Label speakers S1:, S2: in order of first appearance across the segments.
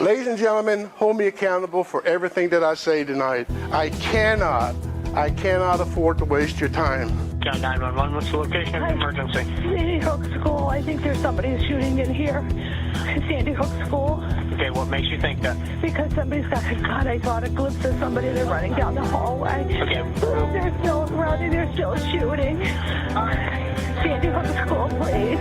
S1: Ladies and gentlemen, hold me accountable for everything that I say tonight. I cannot afford to waste your time.
S2: John 911, what's the location of the emergency?
S3: Sandy Hook School. I think there's somebody shooting in here. Sandy Hook School.
S2: Okay, what makes you think that?
S3: Because somebody's got a gun. I saw a glimpse of somebody. They're running down the hallway.
S2: Okay.
S3: They're still running. They're still shooting. Sandy Hook School, please.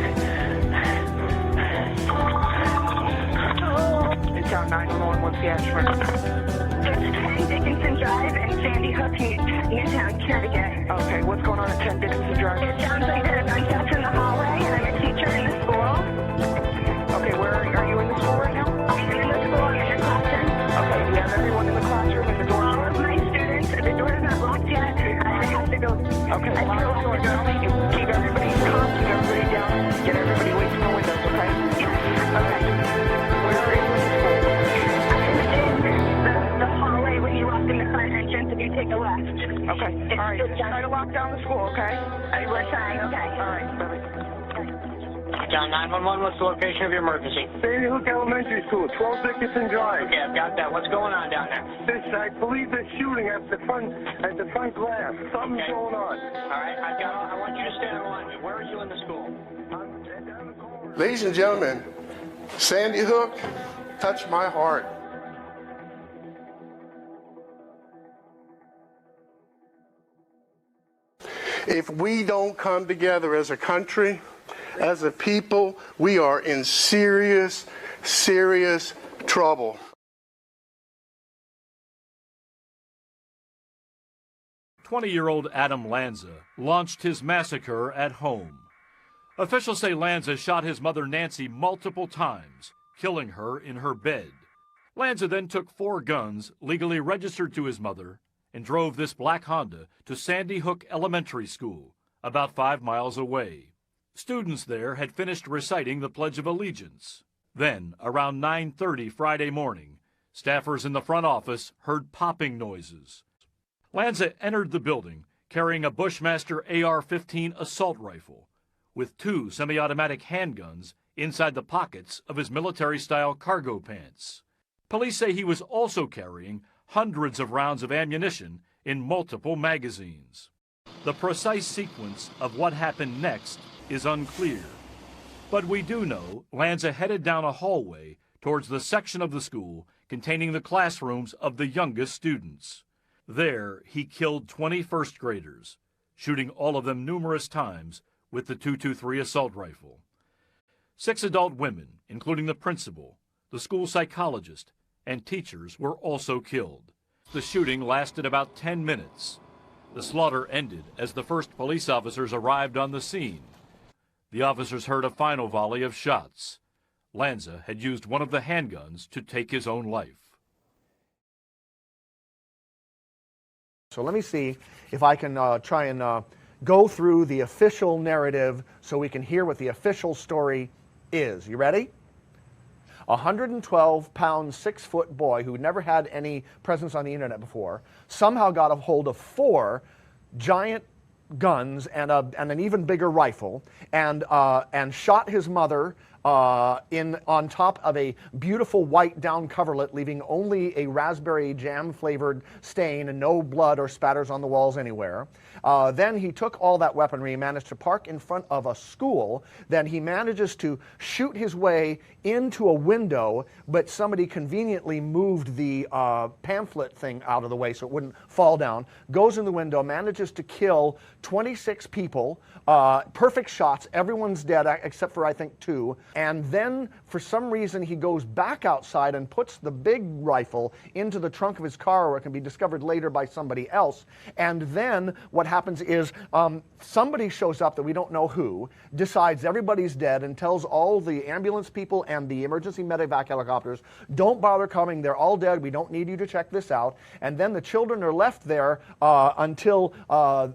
S2: It's John 911, what's the address?
S4: It's 10 Dickinson Drive in Sandy Hook, Newtown, Connecticut.
S2: Okay, what's going on at 10 Dickinson Drive?
S4: It sounds like there are gunshots in the hallway, and I'm a teacher in the school.
S2: Okay, where are you in the school right now?
S4: I'm in the school, in the classroom.
S2: Okay, do you have everyone in the classroom and the door?
S4: All of my students, the door is not locked yet. I have to go.
S2: Okay,
S4: I have to
S2: lock
S4: go
S2: the door. Keep everybody calm, keep everybody down, get everybody away from the windows, okay?
S4: Okay.
S2: Where are you in the school?
S4: I'm in the hallway when you walk in the front entrance if you take a left.
S2: Okay, all right, try to lock down the school, okay?
S4: We're trying, okay.
S2: All right, bye-bye. John 911, what's the location of your emergency?
S5: Sandy Hook Elementary School, 12 Dickinson Drive.
S2: Okay, I've got that. What's going on down there?
S5: I believe they're shooting at the front glass. Something's
S2: Okay.
S5: going on.
S2: All right, I want you to stand in line with me. Where are you in the school?
S5: I'm down the corner.
S1: Ladies and gentlemen, Sandy Hook touched my heart. If we don't come together as a country, as a people, we are in serious, serious trouble.
S6: "20-year-old Adam Lanza launched his massacre at home. Officials say Lanza shot his mother Nancy multiple times, killing her in her bed. Lanza then took 4 guns legally registered to his mother and drove this black Honda to Sandy Hook Elementary School, about 5 miles away. Students there had finished reciting the Pledge of Allegiance. Then, around 9:30 Friday morning, staffers in the front office heard popping noises. Lanza entered the building carrying a Bushmaster AR-15 assault rifle with 2 semi-automatic handguns inside the pockets of his military-style cargo pants. Police say he was also carrying hundreds of rounds of ammunition in multiple magazines. The precise sequence of what happened next is unclear, but we do know Lanza headed down a hallway towards the section of the school containing the classrooms of the youngest students. There, he killed 20 first graders, shooting all of them numerous times with the .223 assault rifle. 6 adult women, including the principal, the school psychologist, and teachers were also killed. The shooting lasted about 10 minutes. The slaughter ended as the first police officers arrived on the scene. The officers heard a final volley of shots. Lanza had used one of the handguns to take his own life.
S7: So let me see if I can try and go through the official narrative so we can hear what the official story is. You ready? A 112-pound, 6-foot boy who never had any presence on the internet before somehow got a hold of 4 giant guns and an even bigger rifle and shot his mother on top of a beautiful white down coverlet, leaving only a raspberry jam flavored stain and no blood or spatters on the walls anywhere. Then he took all that weaponry, managed to park in front of a school. Then he manages to shoot his way into a window, but somebody conveniently moved the pamphlet thing out of the way so it wouldn't fall down. Goes in the window, manages to kill 26 people, perfect shots, everyone's dead except for I think 2. And then for some reason he goes back outside and puts the big rifle into the trunk of his car where it can be discovered later by somebody else. And then what happens is somebody shows up that we don't know who, decides everybody's dead and tells all the ambulance people and the emergency medevac helicopters, don't bother coming, they're all dead, we don't need you to check this out. And then the children are left there until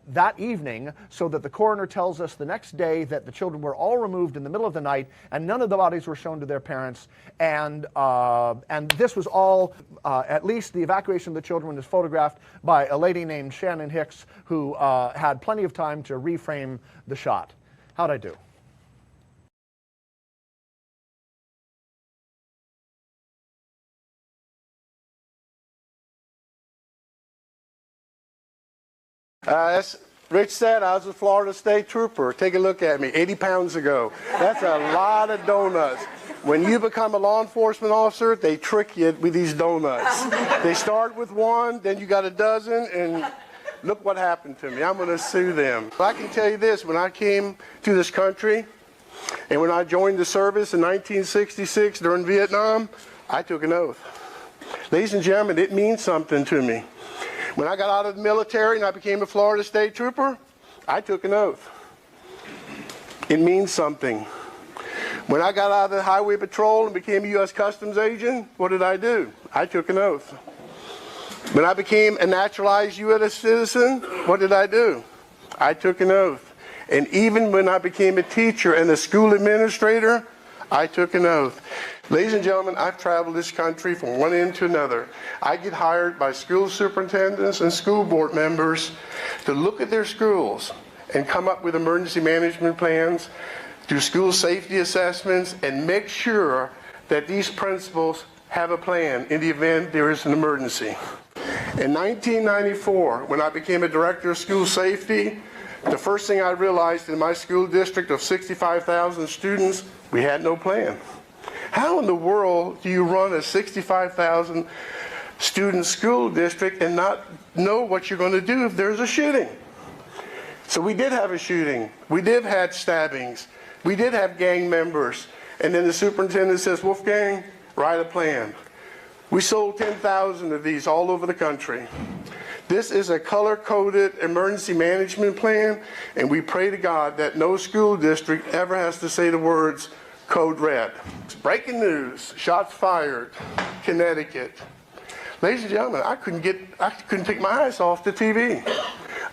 S7: that evening, so that the coroner tells us the next day that the children were all removed in the middle of the night and none of the bodies were shown to their parents. And this was all, at least the evacuation of the children was photographed by a lady named Shannon Hicks, who had plenty of time to reframe the shot. How'd I do?
S1: As Rich said, I was a Florida State Trooper. Take a look at me, 80 pounds ago. That's a lot of donuts. When you become a law enforcement officer, they trick you with these donuts. They start with one, then you got a dozen, and look what happened to me. I'm going to sue them. I can tell you this, when I came to this country, and when I joined the service in 1966 during Vietnam, I took an oath. Ladies and gentlemen, it means something to me. When I got out of the military and I became a Florida State Trooper, I took an oath. It means something. When I got out of the Highway Patrol and became a U.S. Customs agent, what did I do? I took an oath. When I became a naturalized U.S. citizen, what did I do? I took an oath. And even when I became a teacher and a school administrator, I took an oath. Ladies and gentlemen, I've traveled this country from one end to another. I get hired by school superintendents and school board members to look at their schools and come up with emergency management plans, do school safety assessments, and make sure that these principals have a plan in the event there is an emergency. In 1994, when I became a director of school safety, the first thing I realized in my school district of 65,000 students, we had no plan. How in the world do you run a 65,000 student school district and not know what you're going to do if there's a shooting? So we did have a shooting. We did have stabbings. We did have gang members. And then the superintendent says, Wolfgang, write a plan. We sold 10,000 of these all over the country. This is a color-coded emergency management plan, and we pray to God that no school district ever has to say the words code red. Breaking news, shots fired, Connecticut. Ladies and gentlemen, I couldn't take my eyes off the TV.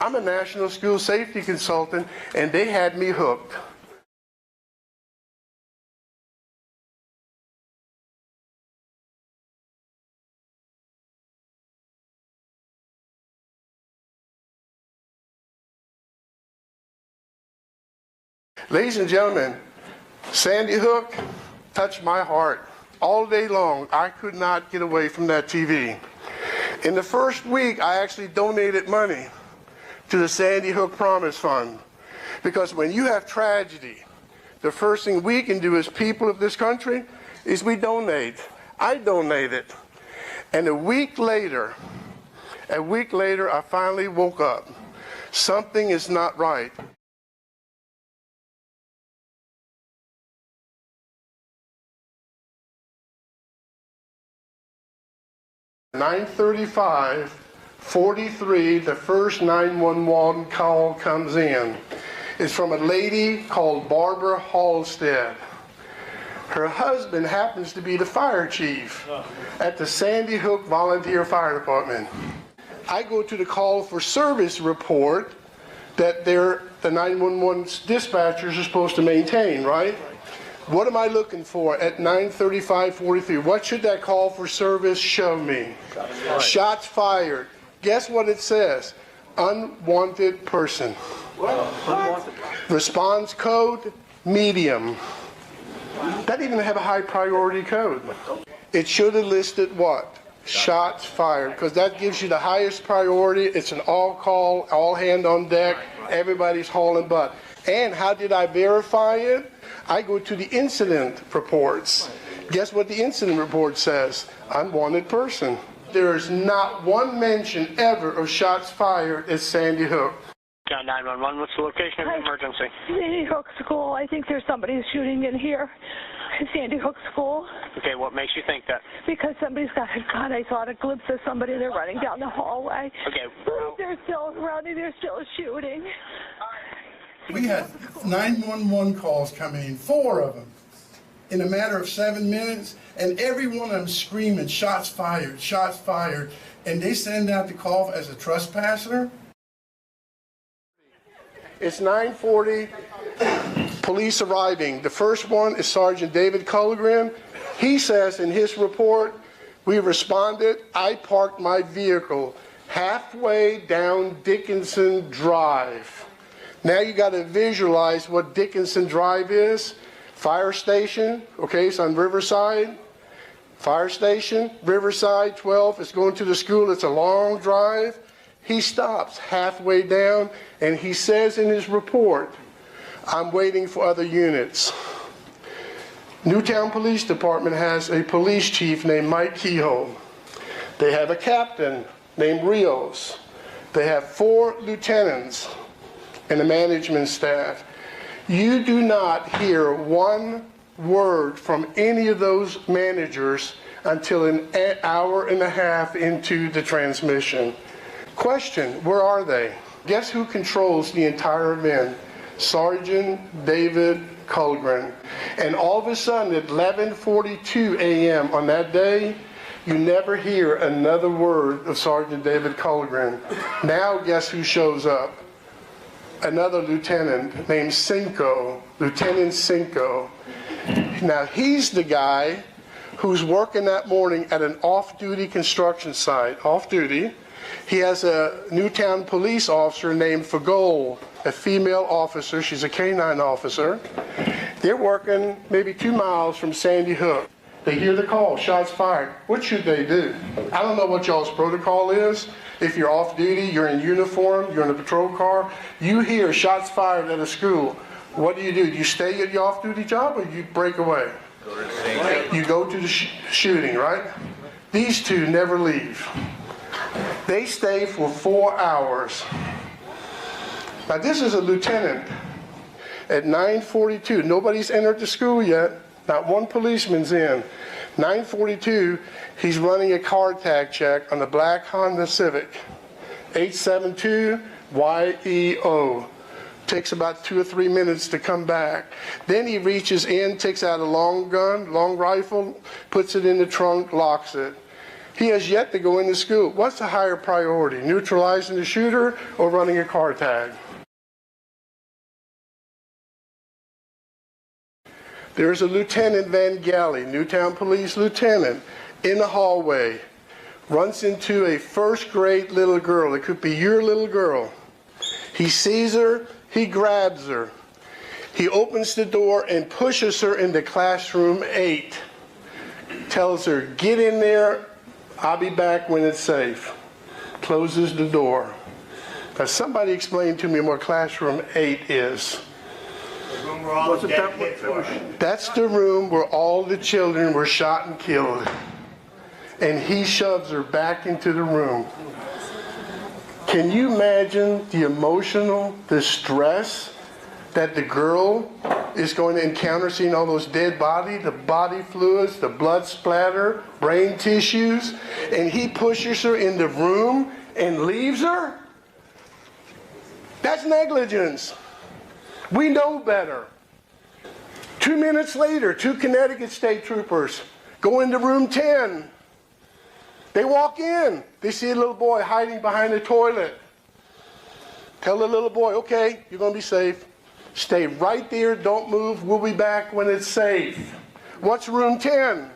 S1: I'm a national school safety consultant, and they had me hooked. Ladies and gentlemen, Sandy Hook touched my heart. All day long, I could not get away from that TV. In the first week, I actually donated money to the Sandy Hook Promise Fund. Because when you have tragedy, the first thing we can do as people of this country is we donate. I donated. And a week later, I finally woke up. Something is not right. 9:35:43, the first 911 call comes in. It's from a lady called Barbara Halstead. Her husband happens to be the fire chief at the Sandy Hook Volunteer Fire Department. I go to the call for service report that the 911 dispatchers are supposed to maintain, right? What am I looking for at 9:35:43? What should that call for service show me? Shots fired. Guess what it says? Unwanted person. What? Response code, medium. That didn't even have a high priority code. It should have listed what? Shots fired, because that gives you the highest priority. It's an all call, all hand on deck, everybody's hauling butt. And how did I verify it? I go to the incident reports. Guess what the incident report says? Unwanted person. There is not one mention ever of shots fired at Sandy Hook.
S8: John 911, what's the location of the emergency?
S3: Sandy Hook School. I think there's somebody shooting in here. Sandy Hook School.
S8: Okay, what makes you think that?
S3: Because somebody's got a gun. I saw a glimpse of somebody. They're running down the hallway.
S8: Okay.
S3: They're still running. They're still shooting.
S1: We had 911 calls coming in, 4 of them, in a matter of 7 minutes, and every one of them screaming, shots fired, and they send out the call as a trespasser. It's 9:40, police arriving. The first one is Sergeant David Culligren. He says in his report, we responded, I parked my vehicle halfway down Dickinson Drive. Now you got to visualize what Dickinson Drive is. Fire station, okay, it's on Riverside. Fire station, Riverside 12, it's going to the school, it's a long drive. He stops halfway down and he says in his report, I'm waiting for other units. Newtown Police Department has a police chief named Mike Kehoe. They have a captain named Rios. They have 4 lieutenants and a management staff. You do not hear one word from any of those managers until an hour and a half into the transmission. Question, where are they? Guess who controls the entire event? Sergeant David Colgren. And all of a sudden at 11:42 a.m. on that day, you never hear another word of Sergeant David Colgren. Now guess who shows up? Another lieutenant named Cinco, Lieutenant Cinco. Now he's the guy who's working that morning at an off-duty construction site, off-duty. He has a Newtown police officer named Fagol, a female officer. She's a K-9 officer. They're working maybe 2 miles from Sandy Hook. They hear the call, shots fired. What should they do? I don't know what y'all's protocol is. If you're off duty, you're in uniform, you're in a patrol car, you hear shots fired at a school. What do? Do you stay at your off-duty job or you break away? You go to the shooting, right? These two never leave. They stay for 4 hours. Now this is a lieutenant. At 9:42, nobody's entered the school yet. Not one policeman's in. 9:42, he's running a car tag check on the black Honda Civic. 872YEO. Takes about 2 or 3 minutes to come back. Then he reaches in, takes out a long gun, long rifle, puts it in the trunk, locks it. He has yet to go into school. What's the higher priority, neutralizing the shooter or running a car tag? There's a Lieutenant Van Galley, Newtown Police Lieutenant, in the hallway, runs into a first-grade little girl. It could be your little girl. He sees her, he grabs her. He opens the door and pushes her into classroom 8. Tells her, get in there, I'll be back when it's safe. Closes the door. Now somebody explain to me what classroom 8 is. That's the room where all the children were shot and killed. And he shoves her back into the room. Can you imagine the emotional distress that the girl is going to encounter seeing all those dead bodies, the body fluids, the blood splatter, brain tissues, and he pushes her in the room and leaves her? That's negligence. We know better. 2 minutes later, 2 Connecticut state troopers go into room 10. They walk in. They see a little boy hiding behind the toilet. Tell the little boy, okay, you're going to be safe. Stay right there. Don't move. We'll be back when it's safe. What's room 10?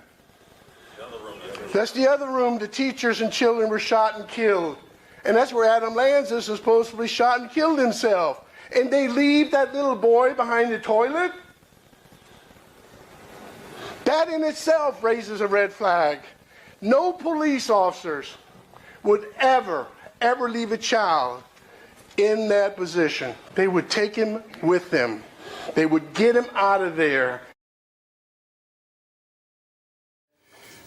S1: That's the other room the teachers and children were shot and killed. And that's where Adam Lanza is supposedly shot and killed himself. And they leave that little boy behind the toilet? That in itself raises a red flag. No police officers would ever leave a child in that position. They would take him with them. They would get him out of there.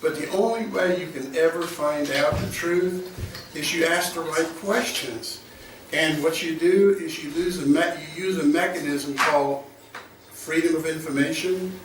S1: But the only way you can ever find out the truth is you ask the right questions. And what you do is you use a mechanism called freedom of information.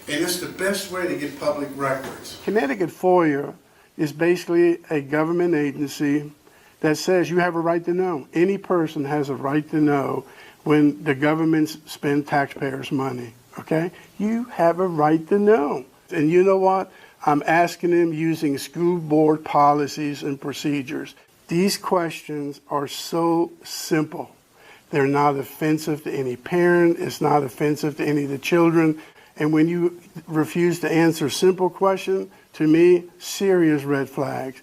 S1: And it's the best way to get public records. Connecticut FOIA is basically a government agency that says you have a right to know. Any person has a right to know when the government spends taxpayers' money, okay? You have a right to know. And you know what? I'm asking them using school board policies and procedures. These questions are so simple. They're not offensive to any parent. It's not offensive to any of the children. And when you refuse to answer simple questions, to me, serious red flags.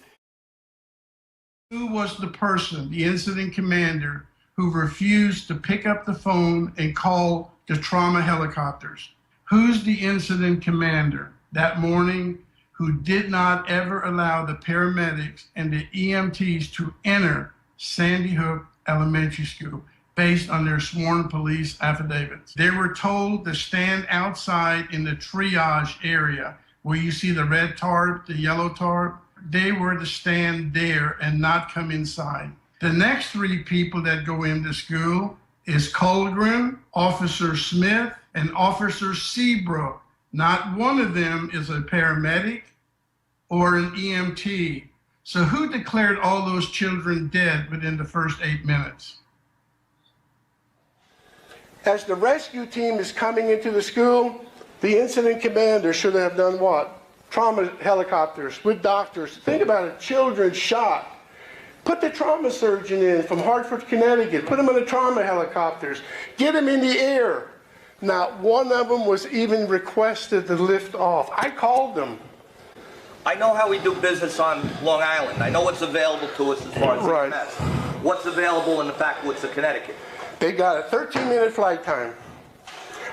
S1: Who was the person, the incident commander, who refused to pick up the phone and call the trauma helicopters? Who's the incident commander that morning who did not ever allow the paramedics and the EMTs to enter Sandy Hook Elementary School based on their sworn police affidavits. They were told to stand outside in the triage area where you see the red tarp, the yellow tarp. They were to stand there and not come inside. The next three people that go into school is Colgren, Officer Smith, and Officer Seabrook. Not one of them is a paramedic or an EMT. So who declared all those children dead within the first 8 minutes? As the rescue team is coming into the school, the incident commander should have done what? Trauma helicopters with doctors. Think about it, children shot. Put the trauma surgeon in from Hartford, Connecticut. Put him in the trauma helicopters. Get him in the air. Not one of them was even requested to lift off. I called them.
S9: I know how we do business on Long Island. I know what's available to us as far as
S1: Right.
S9: EMS. What's available in the backwoods of Connecticut?
S1: They got a 13-minute flight time.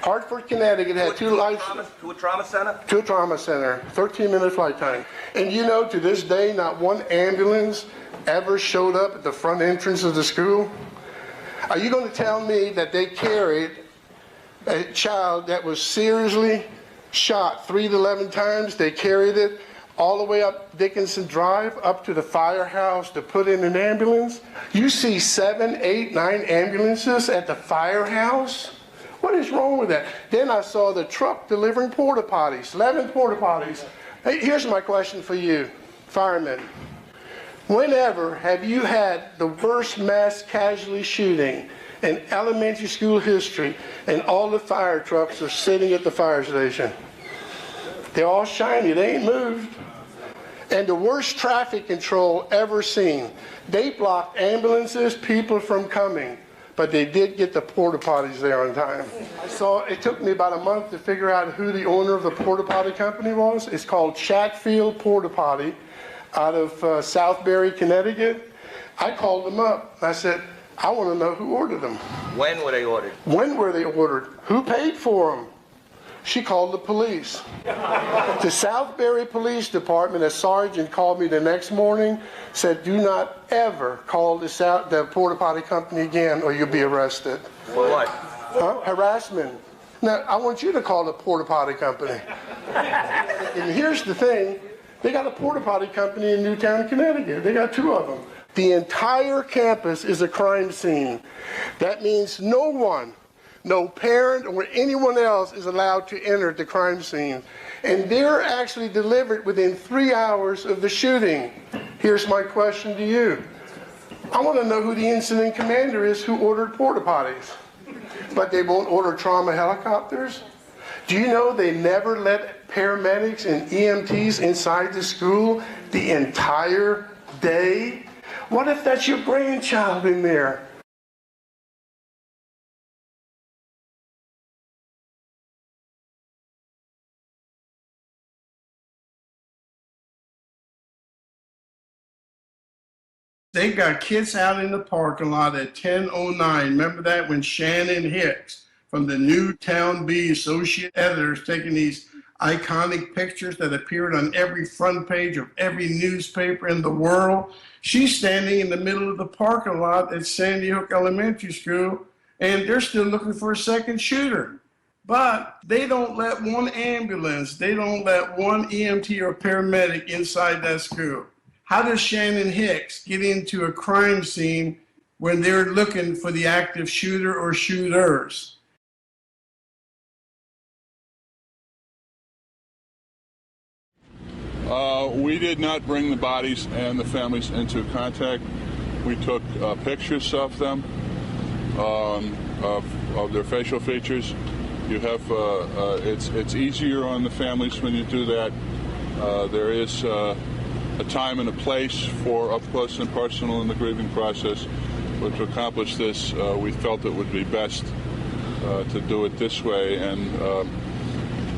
S1: Hartford, Connecticut had two lights.
S9: To a trauma center?
S1: To a trauma center, 13-minute flight time. And you know, to this day, not one ambulance ever showed up at the front entrance of the school. Are you going to tell me that they carried a child that was seriously shot 3 to 11 times? They carried it all the way up Dickinson Drive, up to the firehouse to put in an ambulance? You see 7, 8, 9 ambulances at the firehouse? What is wrong with that? Then I saw the truck delivering porta potties, 11 porta potties. Hey, here's my question for you, firemen. Whenever have you had the worst mass casualty shooting in elementary school history and all the fire trucks are sitting at the fire station? They're all shiny, they ain't moved. And the worst traffic control ever seen. They blocked ambulances, people from coming, but they did get the porta potties there on time. It took me about a month to figure out who the owner of the porta potty company was. It's called Chatfield Porta Potty out of Southbury, Connecticut. I called them up. I said, I want to know who ordered them.
S9: When were they ordered?
S1: When were they ordered? Who paid for them? She called the police. The Southbury Police Department, a sergeant called me the next morning, said, do not ever call the porta potty company again or you'll be arrested.
S9: For what?
S1: Harassment. Now, I want you to call the porta potty company. And here's the thing, they got a porta potty company in Newtown, Connecticut. They got 2 of them. The entire campus is a crime scene. That means no one, no parent or anyone else is allowed to enter the crime scene. And they're actually delivered within 3 hours of the shooting. Here's my question to you. I want to know who the incident commander is who ordered porta potties. But they won't order trauma helicopters? Do you know they never let paramedics and EMTs inside the school the entire day? What if that's your grandchild in there? They got kids out in the parking lot at 10:09. Remember that when Shannon Hicks from the Newtown Bee Associate Editors taking these iconic pictures that appeared on every front page of every newspaper in the world. She's standing in the middle of the parking lot at Sandy Hook Elementary School, and they're still looking for a second shooter. But they don't let one ambulance, they don't let one EMT or paramedic inside that school. How does Shannon Hicks get into a crime scene when they're looking for the active shooter or shooters?
S10: We did not bring the bodies and the families into contact. We took pictures of them, of their facial features. You have it's easier on the families when you do that. There is a time and a place for up close and personal in the grieving process. But to accomplish this, we felt it would be best to do it this way, and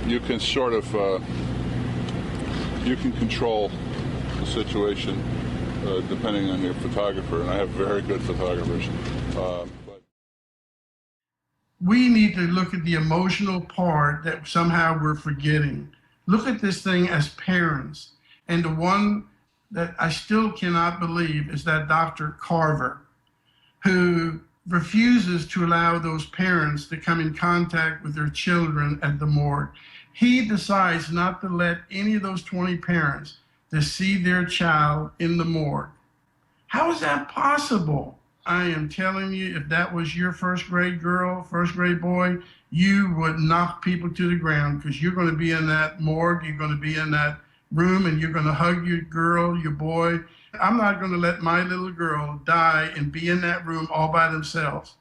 S10: you can sort of you can control the situation depending on your photographer, and I have very good photographers.
S1: We need to look at the emotional part that somehow we're forgetting. Look at this thing as parents, and the one that I still cannot believe is that Dr. Carver, who refuses to allow those parents to come in contact with their children at the morgue. He decides not to let any of those 20 parents to see their child in the morgue. How is that possible? I am telling you, if that was your first grade girl, first grade boy, you would knock people to the ground, because you're going to be in that morgue, you're going to be in that room, and you're going to hug your girl, your boy. I'm not going to let my little girl die and be in that room all by themselves.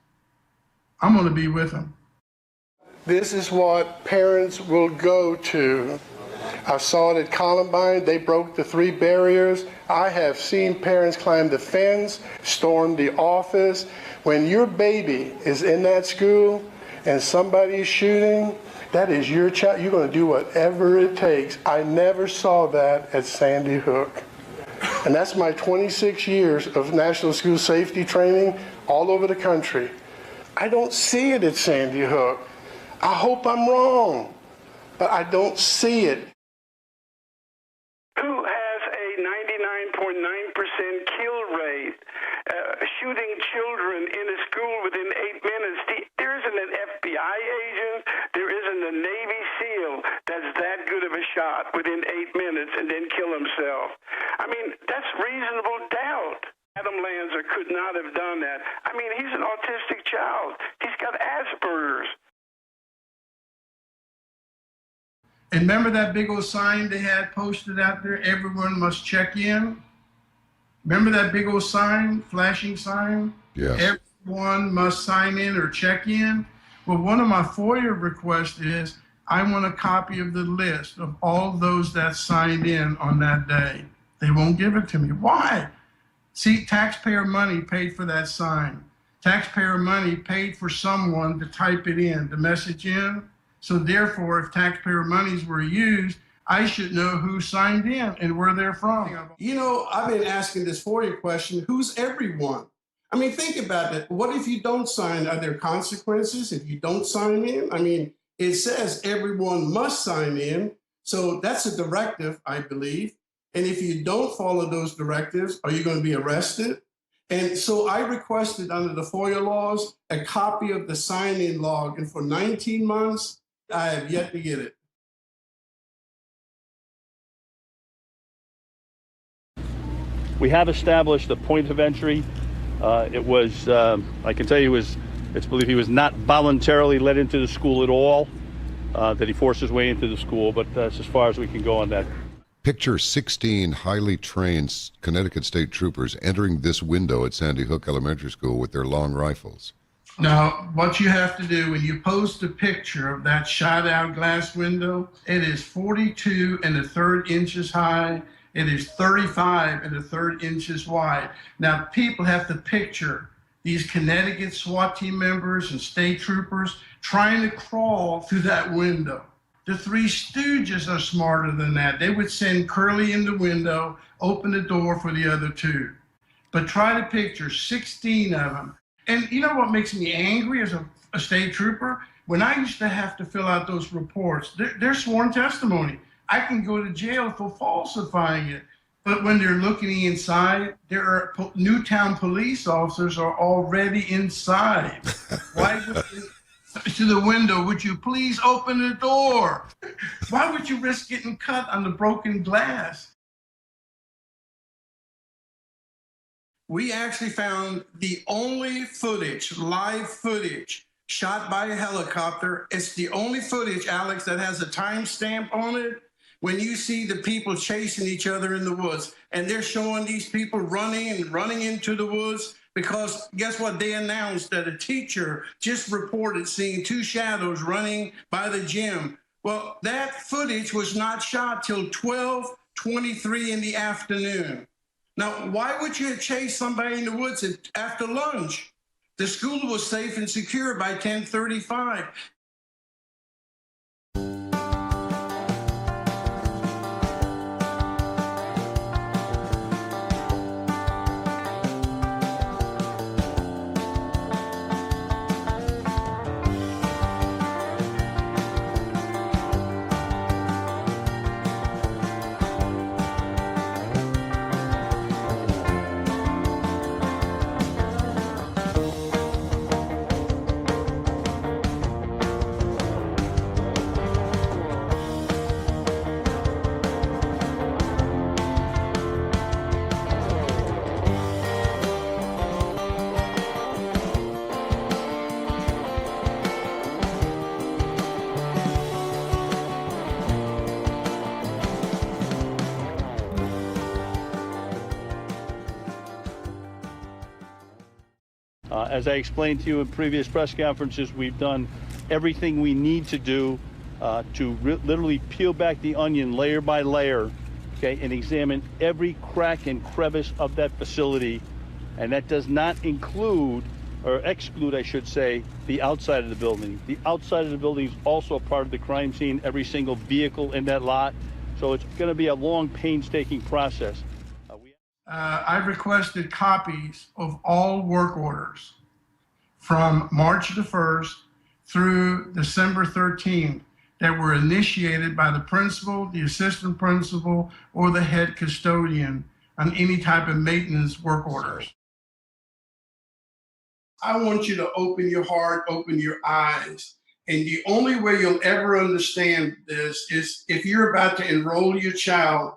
S1: I'm going to be with them. This is what parents will go to. I saw it at Columbine. They broke the 3 barriers. I have seen parents climb the fence, storm the office. When your baby is in that school and somebody is shooting, that is your child. You're going to do whatever it takes. I never saw that at Sandy Hook. And that's my 26 years of national school safety training all over the country. I don't see it at Sandy Hook. I hope I'm wrong, but I don't see it.
S5: Who has a 99.9% kill rate, shooting children in a school within 8 minutes? There isn't an FBI agent, there isn't a Navy SEAL that's that good of a shot within 8 minutes and then kill himself. I mean, that's reasonable doubt. Adam Lanza could not have done that. I mean, he's an autistic child. He's got Asperger's.
S1: And remember that big old sign they had posted out there, everyone must check in? Remember that big old sign, flashing sign?
S11: Yes.
S1: Everyone must sign in or check in? Well, one of my FOIA requests is, I want a copy of the list of all those that signed in on that day. They won't give it to me. Why? See, taxpayer money paid for that sign. Taxpayer money paid for someone to type it in, the message in. So therefore, if taxpayer monies were used, I should know who signed in and where they're from. You know, I've been asking this FOIA question, who's everyone? I mean, think about it. What if you don't sign? Are there consequences if you don't sign in? I mean, it says everyone must sign in. So that's a directive, I believe. And if you don't follow those directives, are you going to be arrested? And so I requested under the FOIA laws a copy of the sign-in log. And for 19 months, I have yet to get it.
S12: We have established a point of entry. It was, I can tell you, it's believed he was not voluntarily let into the school at all, that he forced his way into the school, but that's as far as we can go on that.
S11: Picture 16 highly trained Connecticut State Troopers entering this window at Sandy Hook Elementary School with their long rifles.
S1: Now, what you have to do when you post a picture of that shot out glass window, it is 42 1/3 inches high. It is 35 1/3 inches wide. Now, people have to picture these Connecticut SWAT team members and state troopers trying to crawl through that window. The Three Stooges are smarter than that. They would send Curly in the window, open the door for the other 2. But try to picture 16 of them. And you know what makes me angry as a state trooper? When I used to have to fill out those reports, they're sworn testimony. I can go to jail for falsifying it. But when they're looking inside, there are Newtown police officers are already inside. Why would you, to the window, would you please open the door? Why would you risk getting cut on the broken glass? We actually found the only footage, live footage, shot by a helicopter. It's the only footage, Alex, that has a timestamp on it. When you see the people chasing each other in the woods, and they're showing these people running into the woods, because guess what? They announced that a teacher just reported seeing 2 shadows running by the gym. Well, that footage was not shot till 12:23 in the afternoon. Now, why would you chase somebody in the woods after lunch? The school was safe and secure by 10:35.
S12: As I explained to you in previous press conferences, we've done everything we need to do to literally peel back the onion layer by layer, okay, and examine every crack and crevice of that facility. And that does not include, or exclude, I should say, the outside of the building. The outside of the building is also a part of the crime scene, every single vehicle in that lot. So it's going to be a long, painstaking process.
S13: I've requested copies of all work orders from March the 1st through December 13th that were initiated by the principal, the assistant principal, or the head custodian on any type of maintenance work orders. I want you to open your heart, open your eyes. And the only way you'll ever understand this is if you're about to enroll your child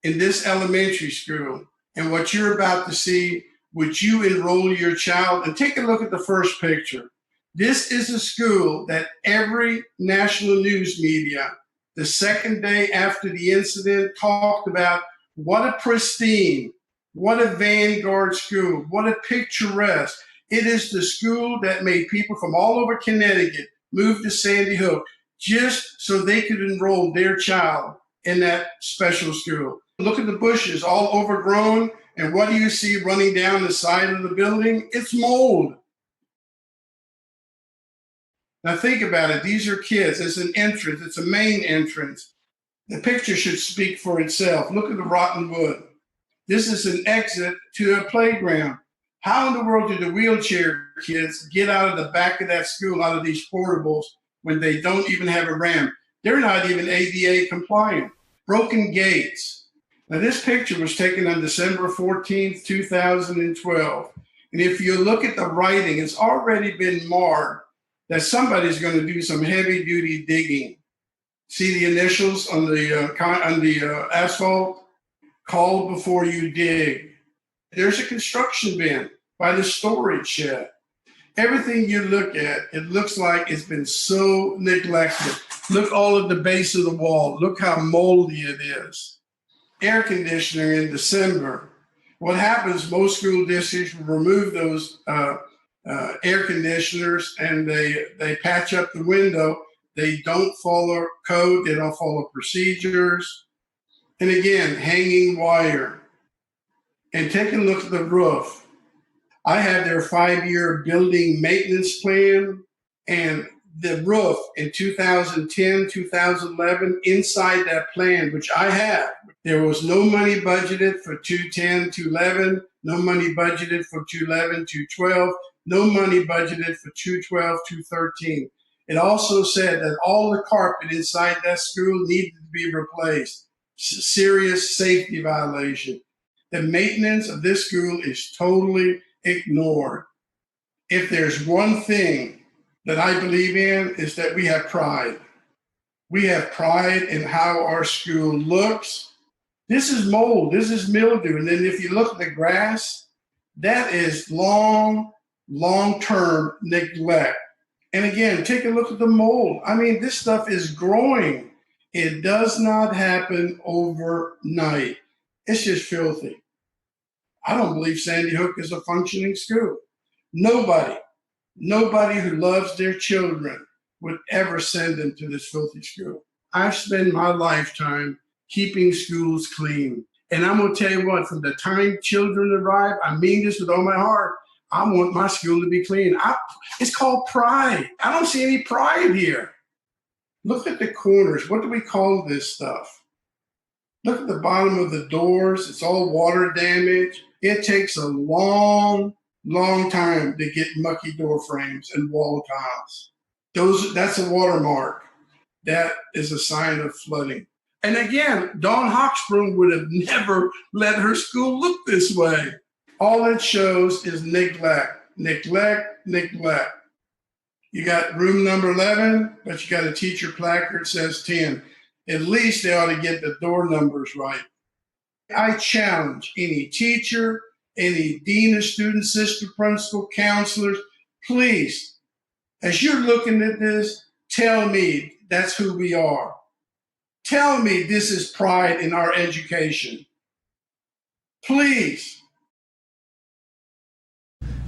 S13: in this elementary school, and what you're about to see, would you enroll your child? And take a look at the first picture. This is a school that every national news media, the second day after the incident, talked about what a pristine, what a vanguard school, what a picturesque. It is the school that made people from all over Connecticut move to Sandy Hook just so they could enroll their child in that special school. Look at the bushes, all overgrown, and what do you see running down the side of the building? It's mold. Now think about it. These are kids. It's an entrance. It's a main entrance. The picture should speak for itself. Look at the rotten wood. This is an exit to a playground. How in the world do the wheelchair kids get out of the back of that school, out of these portables, when they don't even have a ramp? They're not even ADA compliant. Broken gates. Now, this picture was taken on December 14th, 2012. And if you look at the writing, it's already been marked that somebody's going to do some heavy-duty digging. See the initials on the asphalt? Call before you dig. There's a construction bin by the storage shed. Everything you look at, it looks like it's been so neglected. Look all at the base of the wall. Look how moldy it is. Air conditioner in December. What happens, most school districts will remove those air conditioners and they patch up the window. They don't follow code. They don't follow procedures. And again, hanging wire. And take a look at the roof. I have their 5-year building maintenance plan, and the roof in 2010, 2011, inside that plan, which I have, there was no money budgeted for 210, 211, no money budgeted for 211, 212, no money budgeted for 212, 213. It also said that all the carpet inside that school needed to be replaced. Serious safety violation. The maintenance of this school is totally ignored. If there's one thing that I believe in, is that we have pride. We have pride in how our school looks. This is mold, this is mildew. And then if you look at the grass, that is long-term neglect. And again, take a look at the mold. I mean, this stuff is growing. It does not happen overnight. It's just filthy. I don't believe Sandy Hook is a functioning school. Nobody who loves their children would ever send them to this filthy school. I've spent my lifetime keeping schools clean. And I'm going to tell you what, from the time children arrive, I mean this with all my heart, I want my school to be clean. It's called pride. I don't see any pride here. Look at the corners. What do we call this stuff? Look at the bottom of the doors. It's all water damage. It takes a long time to get mucky door frames and wall tiles. That's a watermark. That is a sign of flooding. And again, Dawn Hochsprung would have never let her school look this way. All it shows is neglect. You got room number 11, but you got a teacher placard that says 10. At least they ought to get the door numbers right. I challenge any teacher, any dean of students, assistant principal, counselors, please, as you're looking at this, tell me that's who we are. Tell me this is pride in our education. Please.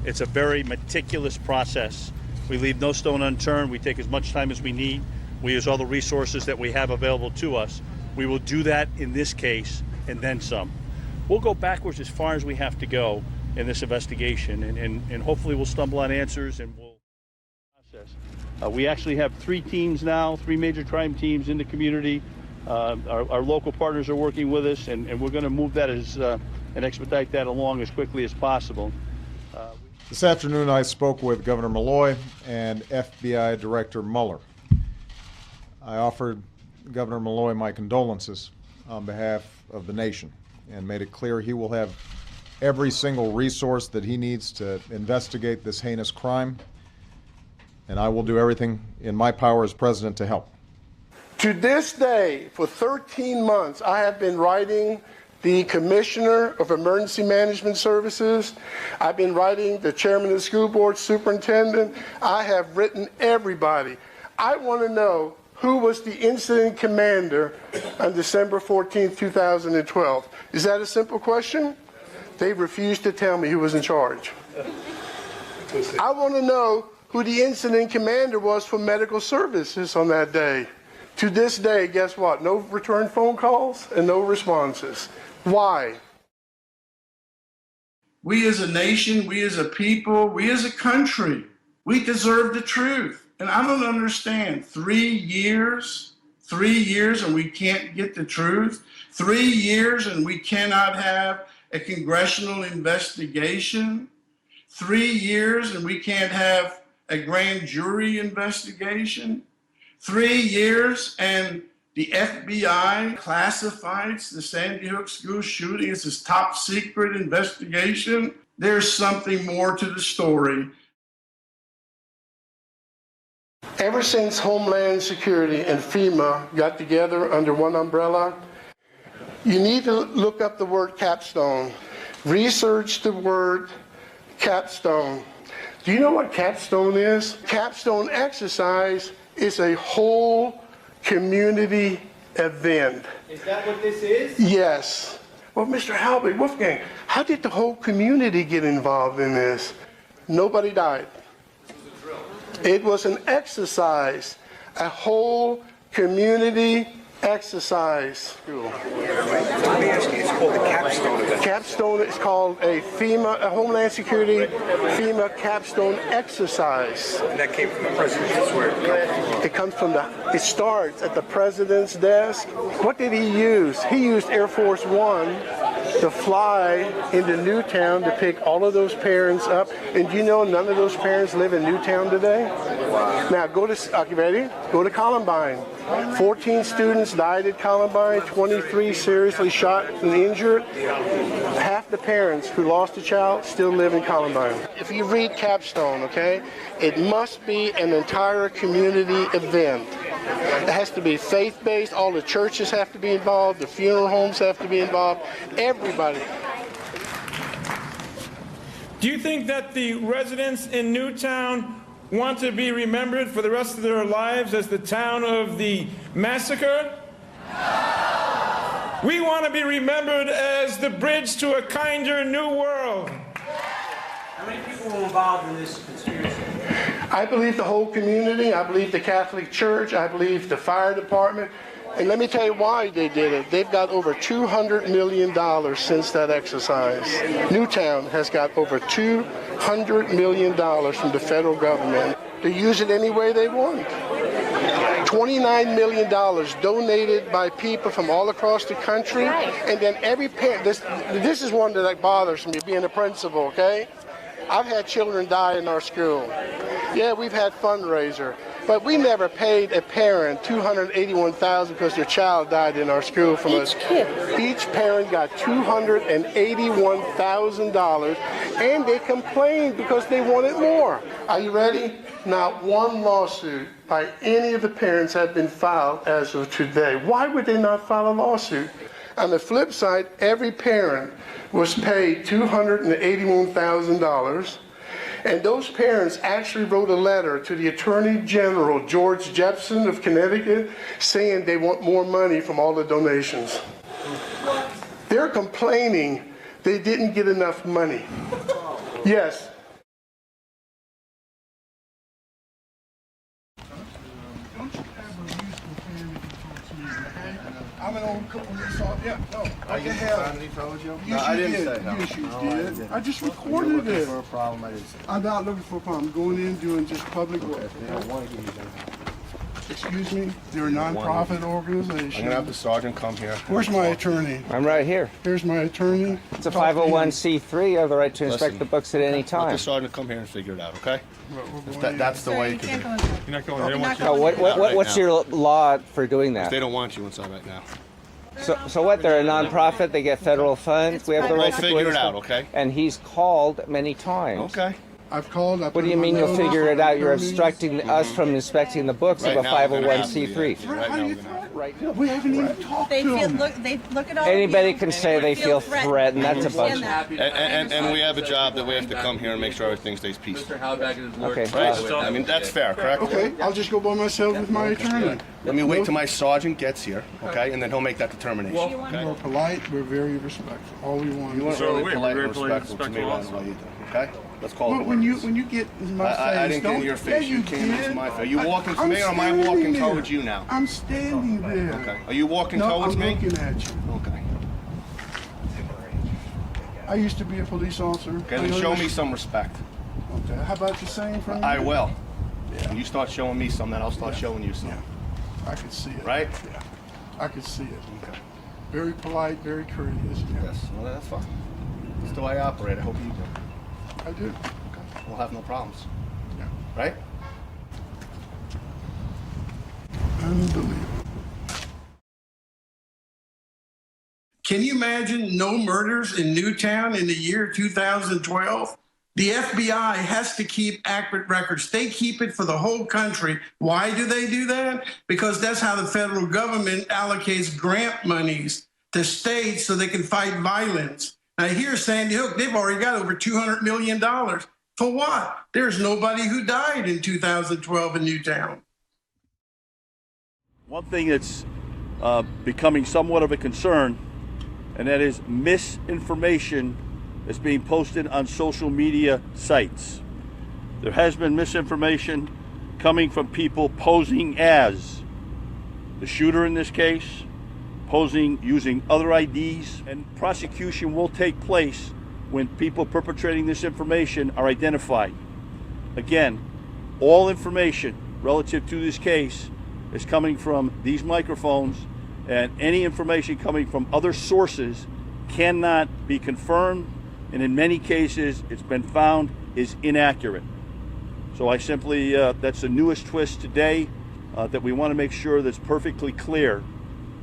S12: It's a very meticulous process. We leave no stone unturned. We take as much time as we need. We use all the resources that we have available to us. We will do that in this case and then some. We'll go backwards as far as we have to go in this investigation, and hopefully we'll stumble on answers and we'll process. We actually have 3 teams now, 3 major crime teams in the community. Our local partners are working with us, and we're going to move that and expedite that along as quickly as possible.
S14: This afternoon I spoke with Governor Malloy and FBI Director Mueller. I offered Governor Malloy my condolences on behalf of the nation and made it clear he will have every single resource that he needs to investigate this heinous crime, and I will do everything in my power as president to help.
S1: To this day, for 13 months, I have been writing the Commissioner of Emergency Management Services. I've been writing the Chairman of the School Board, Superintendent. I have written everybody. I want to know who was the incident commander on December 14, 2012. Is that a simple question? They refused to tell me who was in charge. I want to know who the incident commander was for medical services on that day. To this day, guess what? No return phone calls and no responses. Why?
S13: We as a nation, we as a people, we as a country, we deserve the truth. And I don't understand. 3 years and we can't get the truth. 3 years and we cannot have a congressional investigation. 3 years and we can't have a grand jury investigation. 3 years and the FBI classifies the Sandy Hook school shooting as its top secret investigation. There's something more to the story.
S1: Ever since Homeland Security and FEMA got together under one umbrella, you need to look up the word capstone. Research the word capstone. Do you know what capstone is? Capstone exercise is a whole community event.
S15: Is that what this is?
S1: Yes. Well, Mr. Halby, Wolfgang, how did the whole community get involved in this? Nobody died. It was an exercise, a whole community exercise.
S15: Let me ask you, it's called the capstone event.
S1: Capstone is called a FEMA, a Homeland Security FEMA capstone exercise.
S15: And that came from the president. That's where
S1: it comes from. It starts at the president's desk. What did he use? He used Air Force One to fly into Newtown to pick all of those parents up. And do you know none of those parents live in Newtown today? Now go to, are you ready? Go to Columbine. 14 students died at Columbine, 23 seriously shot and injured. Half the parents who lost a child still live in Columbine. If you read Capstone, okay, it must be an entire community event. It has to be faith-based. All the churches have to be involved. The funeral homes have to be involved. Everybody.
S16: Do you think that the residents in Newtown want to be remembered for the rest of their lives as the town of the massacre? We want to be remembered as the bridge to a kinder new world.
S15: How many people were involved in this conspiracy?
S1: I believe the whole community. I believe the Catholic Church. I believe the fire department. And let me tell you why they did it. They've got over $200 million since that exercise. Newtown has got over $200 million from the federal government. They use it any way they want. $29 million donated by people from all across the country. And then every parent, this is one that bothers me, being a principal, okay? I've had children die in our school. Yeah, we've had fundraiser, but we never paid a parent $281,000 because their child died in our school from us. Each parent got $281,000, and they complained because they wanted more. Are you ready? Not one lawsuit by any of the parents had been filed as of today. Why would they not file a lawsuit? On the flip side, every parent was paid $281,000, and those parents actually wrote a letter to the Attorney General, George Jepson of Connecticut, saying they want more money from all the donations. They're complaining they didn't get enough money. Yes.
S13: I'm an old police officer. Yeah, no.
S17: Are you finally told you?
S13: Yes,
S17: I
S13: you
S17: didn't
S13: did.
S17: say no.
S13: Yes, you
S17: No,
S13: did. I just recorded
S17: You're looking
S13: it.
S17: for a problem, I didn't say.
S13: I'm not looking for a problem. I'm going in doing just public work.
S17: If they don't want to give you
S13: Excuse me? They're a non-profit organization.
S17: I'm gonna have the sergeant come here.
S13: Where's my attorney?
S18: I'm right here.
S13: Here's my attorney.
S18: It's a 501c3. You have the right to inspect
S17: Listen,
S18: the books at any
S17: Let
S18: time.
S17: the sergeant come here and figure it out, okay?
S13: We're
S17: That's the way you can do it.
S19: You're not going. They don't want you.
S18: Oh, what's your law for doing that?
S17: They don't want you inside right now.
S18: So what? They're a non-profit. They get federal funds. We have the
S17: We'll
S18: right to
S17: figure it
S18: inspect-
S17: out, okay?
S18: And he's called many times.
S17: Okay.
S13: I've called.
S18: What do you mean you'll figure it out? You're obstructing us from inspecting the books of a 501c3.
S13: We haven't even talked to them.
S19: They look at all.
S18: Anybody can say they feel threatened. That's a bunch of...
S17: And we have a job that we have to come here and make sure everything stays peaceful.
S18: Okay.
S17: Right? I mean, that's fair, correct?
S13: Okay, I'll just go by myself with my attorney.
S17: Let me wait till my sergeant gets here, okay? And then he'll make that determination, okay?
S13: We're polite. We're very respectful. All we want.
S17: You weren't really polite and respectful to me right away either, okay? Let's call it
S13: Well, when you get in my face,
S17: I didn't get in your face. You came into my face. Are you walking to me or am I walking towards you now?
S13: I'm standing there.
S17: Okay. Are you walking
S13: No,
S17: towards
S13: I'm
S17: me?
S13: looking at you.
S17: Okay.
S13: I used to be a police officer.
S17: Okay, then show me some respect.
S13: Okay. How about the same from you?
S17: I will. When you start showing me some, then I'll start showing you some.
S13: I could see it.
S17: Right?
S13: Yeah. I could see it. Okay. Very polite, very courteous.
S17: Yes. Well, that's fine. That's the way I operate. I hope you do.
S13: I do.
S17: Okay. We'll have no problems.
S13: Yeah.
S17: Right?
S13: Unbelievable. Can you imagine no murders in Newtown in the year 2012? The FBI has to keep accurate records. They keep it for the whole country. Why do they do that? Because that's how the federal government allocates grant monies to states so they can fight violence. Now here's Sandy Hook. They've already got over $200 million. For what? There's nobody who died in 2012 in Newtown.
S12: One thing that's becoming somewhat of a concern, and that is misinformation that's being posted on social media sites. There has been misinformation coming from people posing as the shooter in this case, posing using other IDs, and prosecution will take place when people perpetrating this information are identified. Again, all information relative to this case is coming from these microphones, and any information coming from other sources cannot be confirmed, and in many cases it's been found is inaccurate. So I simply, that's the newest twist today, that we want to make sure that's perfectly clear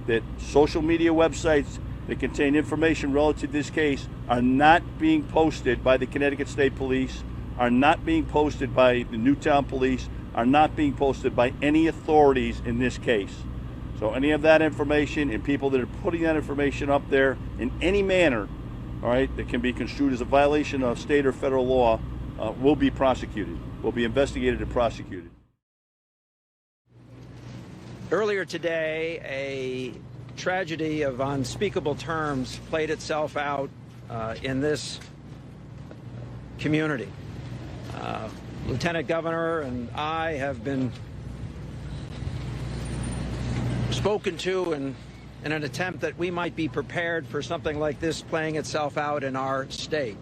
S12: that social media websites that contain information relative to this case are not being posted by the Connecticut State Police, are not being posted by the Newtown Police, are not being posted by any authorities in this case. So any of that information and people that are putting that information up there in any manner, all right, that can be construed as a violation of state or federal law, will be prosecuted, will be investigated and prosecuted.
S20: Earlier today, a tragedy of unspeakable terms played itself out in this community. Lieutenant Governor and I have been spoken to in an attempt that we might be prepared for something like this playing itself out in our state.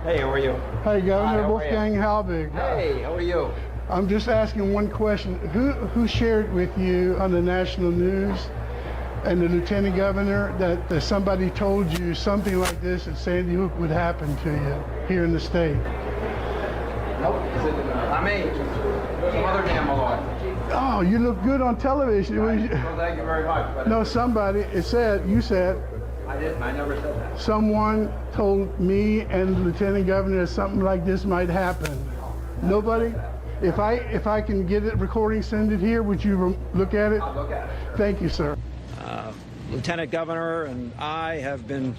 S20: Hey, how are you?
S13: Hey, Governor
S20: Hi, how are
S13: Wolfgang
S20: you?
S13: Halbig.
S20: Hey, how are you?
S13: I'm just asking one question. Who shared with you on the national news and the Lieutenant Governor that somebody told you something like this at Sandy Hook would happen to you here in the state?
S20: Nope. Not me. Some other damn Malloy.
S13: Oh, you look good on television.
S20: Well, thank you very much. But
S13: No, somebody, you said,
S20: I didn't. I never said that.
S13: someone told me and the Lieutenant Governor that something like this might happen. Nobody? If I can get it recording, send it here, would you look at it?
S20: I'll look at it.
S13: Thank you, sir.
S20: Lieutenant Governor and I have been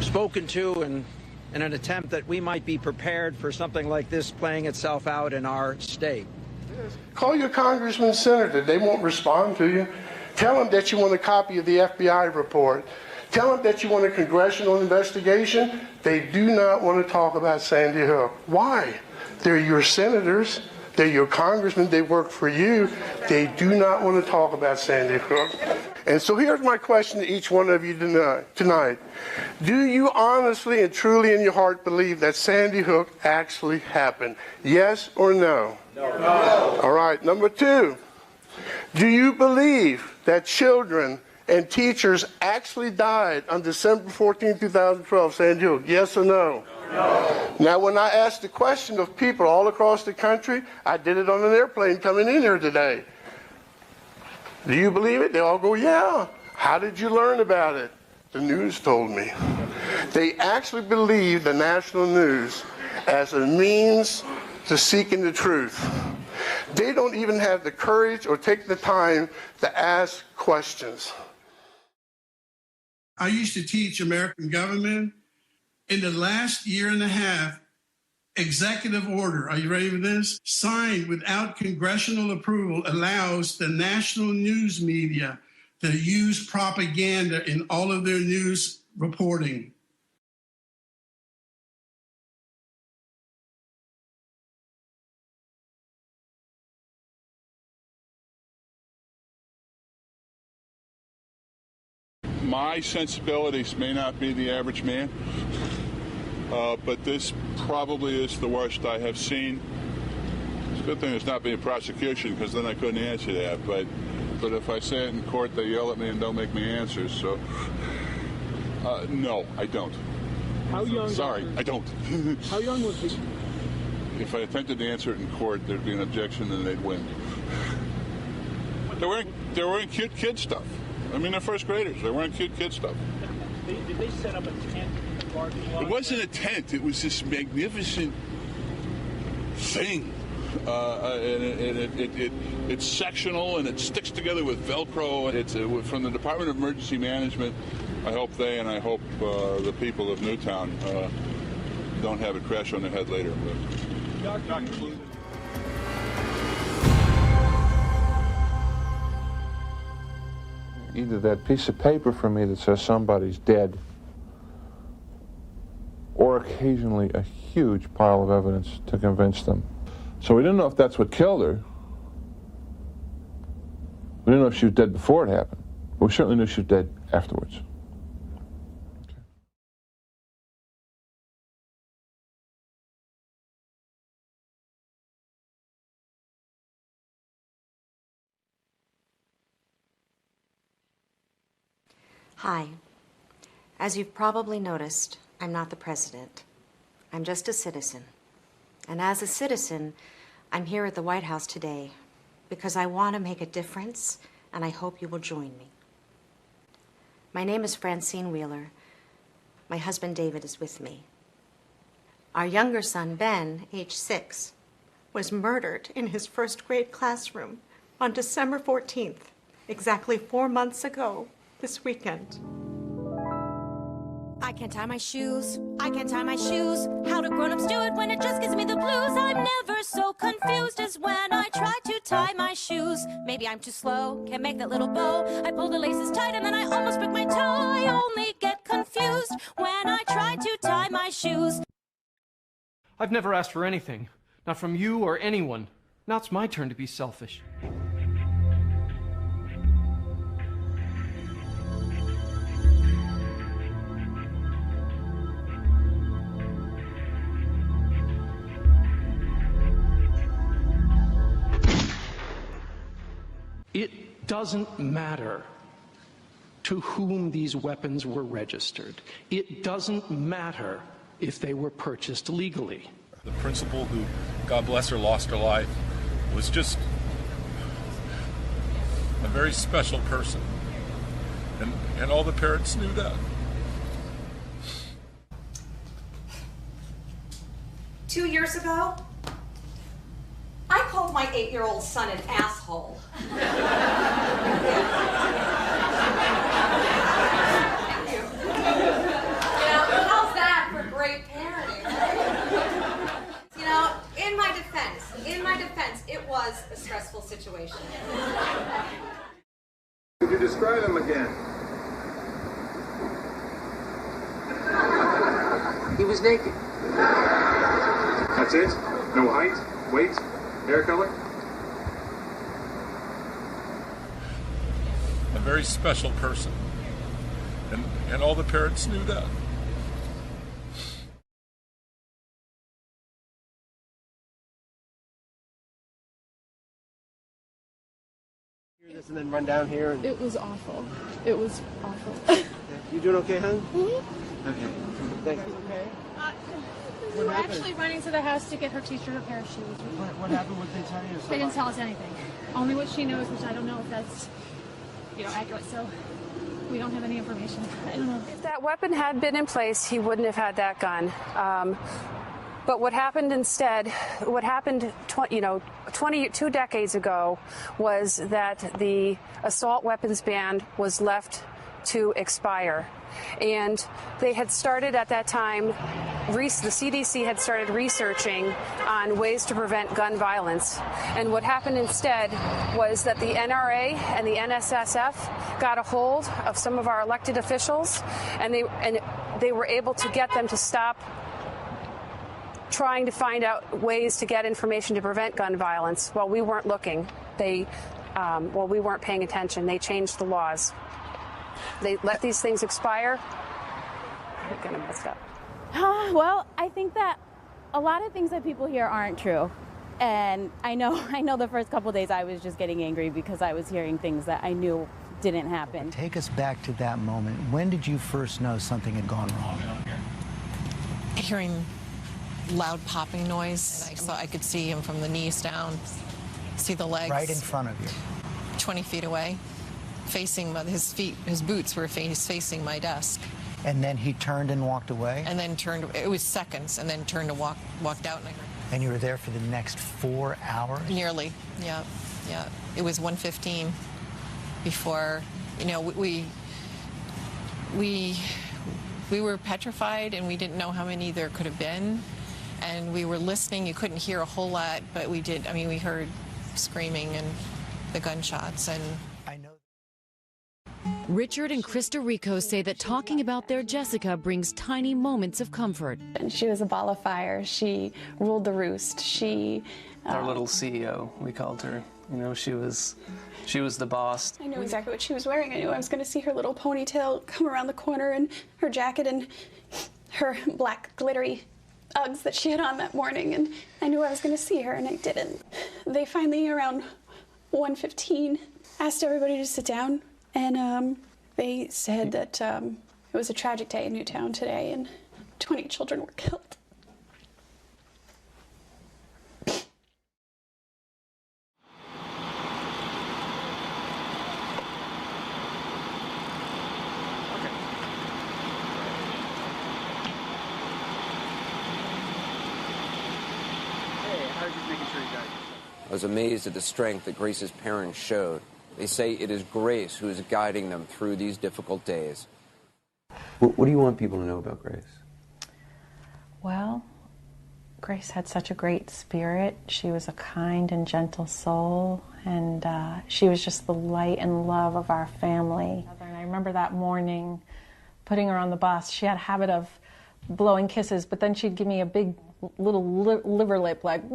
S20: spoken to in an attempt that we might be prepared for something like this playing itself out in our state.
S1: Call your congressman, senator. They won't respond to you. Tell them that you want a copy of the FBI report. Tell them that you want a congressional investigation. They do not want to talk about Sandy Hook. Why? They're your senators. They're your congressmen. They work for you. They do not want to talk about Sandy Hook. And so here's my question to each one of you tonight. Do you honestly and truly in your heart believe that Sandy Hook actually happened? Yes or no? No. All right, number 2. Do you believe that children and teachers actually died on December 14, 2012, Sandy Hook? Yes or no? No. Now, when I asked the question of people all across the country, I did it on an airplane coming in here today. Do you believe it? They all go, yeah. How did you learn about it? The news told me. They actually believe the national news as a means to seeking the truth. They don't even have the courage or take the time to ask questions.
S13: I used to teach American government. In the last year and a half, executive order, are you ready for this? Signed without congressional approval, allows the national news media to use propaganda in all of their news reporting.
S10: My sensibilities may not be the average man, but this probably is the worst I have seen. It's a good thing there's not being prosecution, because then I couldn't answer that. But if I say it in court, they yell at me and don't make me answer. So, no, I don't.
S15: How young?
S10: Sorry, I don't.
S15: How young was he?
S10: If I attempted to answer it in court, there'd be an objection and they'd win. They're wearing cute kid stuff. I mean, they're first graders. They're wearing cute kid stuff.
S15: Did they set up a tent in the parking lot?
S10: It wasn't a tent. It was this magnificent thing. It's sectional and it sticks together with Velcro. It's from the Department of Emergency Management. I hope they and I hope the people of Newtown don't have it crash on their head later.
S19: Either that piece of paper from me that says somebody's dead, or occasionally a huge pile of evidence to convince them. So we didn't know if that's what killed her. We didn't know if she was dead before it happened, but we certainly knew she was dead afterwards.
S21: Hi. As you've probably noticed, I'm not the president. I'm just a citizen. And as a citizen, I'm here at the White House today because I want to make a difference, and I hope you will join me. My name is Francine Wheeler. My husband David is with me. Our younger son, Ben, age 6, was murdered in his first grade classroom on December 14th, exactly 4 months ago. This weekend.
S22: I can't tie my shoes. I can't tie my shoes. How do grown-ups do it when it just gives me the blues? I'm never so confused as when I try to tie my shoes. Maybe I'm too slow, can't make that little bow. I pull the laces tight and then I almost break my toe. I only get confused when I try to tie my shoes.
S23: I've never asked for anything. Not from you or anyone. Now it's my turn to be selfish.
S24: It doesn't matter to whom these weapons were registered. It doesn't matter if they were purchased legally.
S25: The principal who, God bless her, lost her life was just a very special person. And all the parents knew that.
S22: 2 years ago, I called my 8-year-old son an asshole. Thank you. You know, how's that for great parenting? You know, in my defense, it was a stressful situation.
S26: Could you describe him again?
S27: He was naked.
S26: That's it? No height, weight, hair color?
S25: A very special person. And all the parents knew that.
S2: This and then run down here. And...
S3: It was awful. It was awful.
S2: You doing okay, hon?
S3: Mm-hmm.
S2: Okay. Thank you.
S3: We were actually running to the house to get her teacher her pair of shoes.
S2: What happened? What did they tell you?
S3: They didn't tell us anything. Only what she knows, which I don't know if that's, accurate. So we don't have any information. I don't know.
S4: If that weapon had been in place, he wouldn't have had that gun. But what happened instead, 22 decades ago, was that the assault weapons ban was left to expire. And they had started at that time, the CDC had started researching on ways to prevent gun violence. And what happened instead was that the NRA and the NSSF got a hold of some of our elected officials, and they were able to get them to stop trying to find out ways to get information to prevent gun violence. While we weren't looking, we weren't paying attention. They changed the laws. They let these things expire. I'm gonna mess up.
S6: Well, I think that a lot of things that people hear aren't true. And I know the first couple of days I was just getting angry because I was hearing things that I knew didn't happen.
S7: Take us back to that moment. When did you first know something had gone wrong?
S8: Hearing loud popping noise. So I could see him from the knees down, see the legs.
S7: Right in front of you.
S8: 20 feet away, facing his feet, his boots were facing my desk.
S7: And then he turned and walked away?
S8: And then turned, it was seconds, and then turned and walked out.
S7: And you were there for the next 4 hours?
S8: Nearly, yeah. It was 1:15 before, we were petrified, and we didn't know how many there could have been. And we were listening. You couldn't hear a whole lot, but we did. We heard screaming and the gunshots. And
S27: Richard and Krista Rico say that talking about their Jessica brings tiny moments of comfort.
S28: And she was a ball of fire. She ruled the roost.
S29: Our little CEO, we called her. She was the boss.
S28: I knew exactly what she was wearing. I knew I was going to see her little ponytail come around the corner, and her jacket and her black glittery Uggs that she had on that morning, and I knew I was going to see her, and I didn't. They finally, around 1:15, asked everybody to sit down, and they said that it was a tragic day in Newtown today, and 20 children were killed.
S30: I was amazed at the strength that Grace's parents showed. They say it is Grace who is guiding them through these difficult days.
S31: What do you want people to know about Grace?
S32: Well, Grace had such a great spirit. She was a kind and gentle soul, and she was just the light and love of our family. And I remember that morning, putting her on the bus. She had a habit of blowing kisses, but then she'd give me a big little liver lip, like,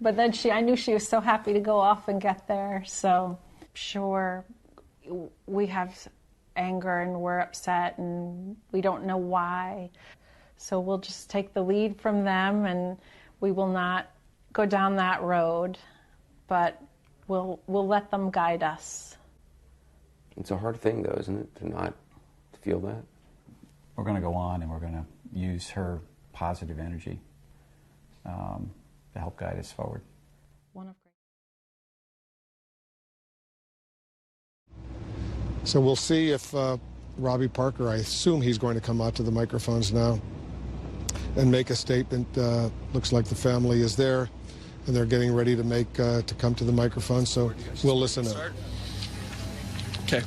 S32: but then I knew she was so happy to go off and get there. So sure, we have anger and we're upset and we don't know why. So we'll just take the lead from them, and we will not go down that road, but we'll let them guide us.
S31: It's a hard thing, though, isn't it, to not feel that?
S33: We're going to go on, and we're going to use her positive energy to help guide us forward.
S34: So we'll see if Robbie Parker, I assume he's going to come out to the microphones now and make a statement. Looks like the family is there, and they're getting ready to come to the microphone, so we'll listen in.
S29: Okay.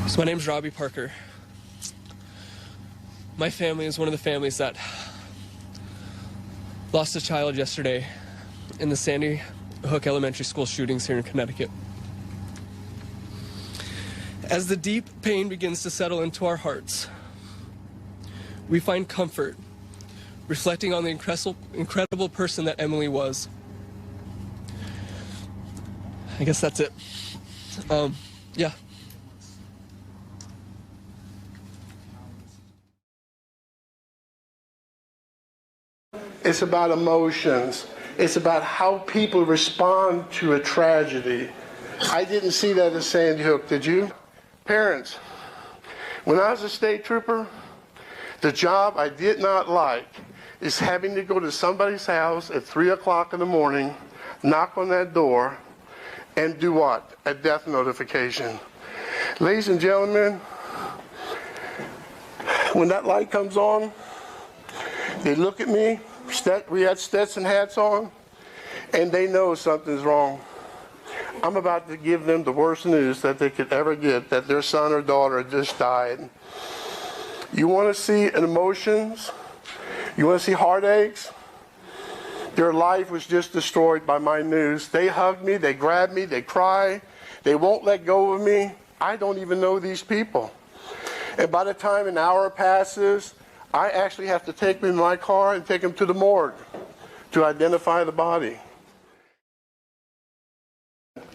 S29: So my name's Robbie Parker. My family is one of the families that lost a child yesterday in the Sandy Hook Elementary School shootings here in Connecticut. As the deep pain begins to settle into our hearts,
S1: we find comfort reflecting on the incredible person that Emily was. I guess that's it. Yeah.
S5: It's about emotions. It's about how people respond to a tragedy. I didn't see that at Sandy Hook, did you? Parents, when I was a state trooper, the job I did not like is having to go to somebody's house at 3 o'clock in the morning, knock on that door, and do what? A death notification. Ladies and gentlemen, when that light comes on, they look at me, we had Stetson hats on, and they know something's wrong. I'm about to give them the worst news that they could ever get, that their son or daughter just died. You want to see emotions? You want to see heartaches? Their life was just destroyed by my news. They hug me, they grab me, they cry, they won't let go of me. I don't even know these people. And by the time an hour passes, I actually have to take them in my car and take them to the morgue to identify the body.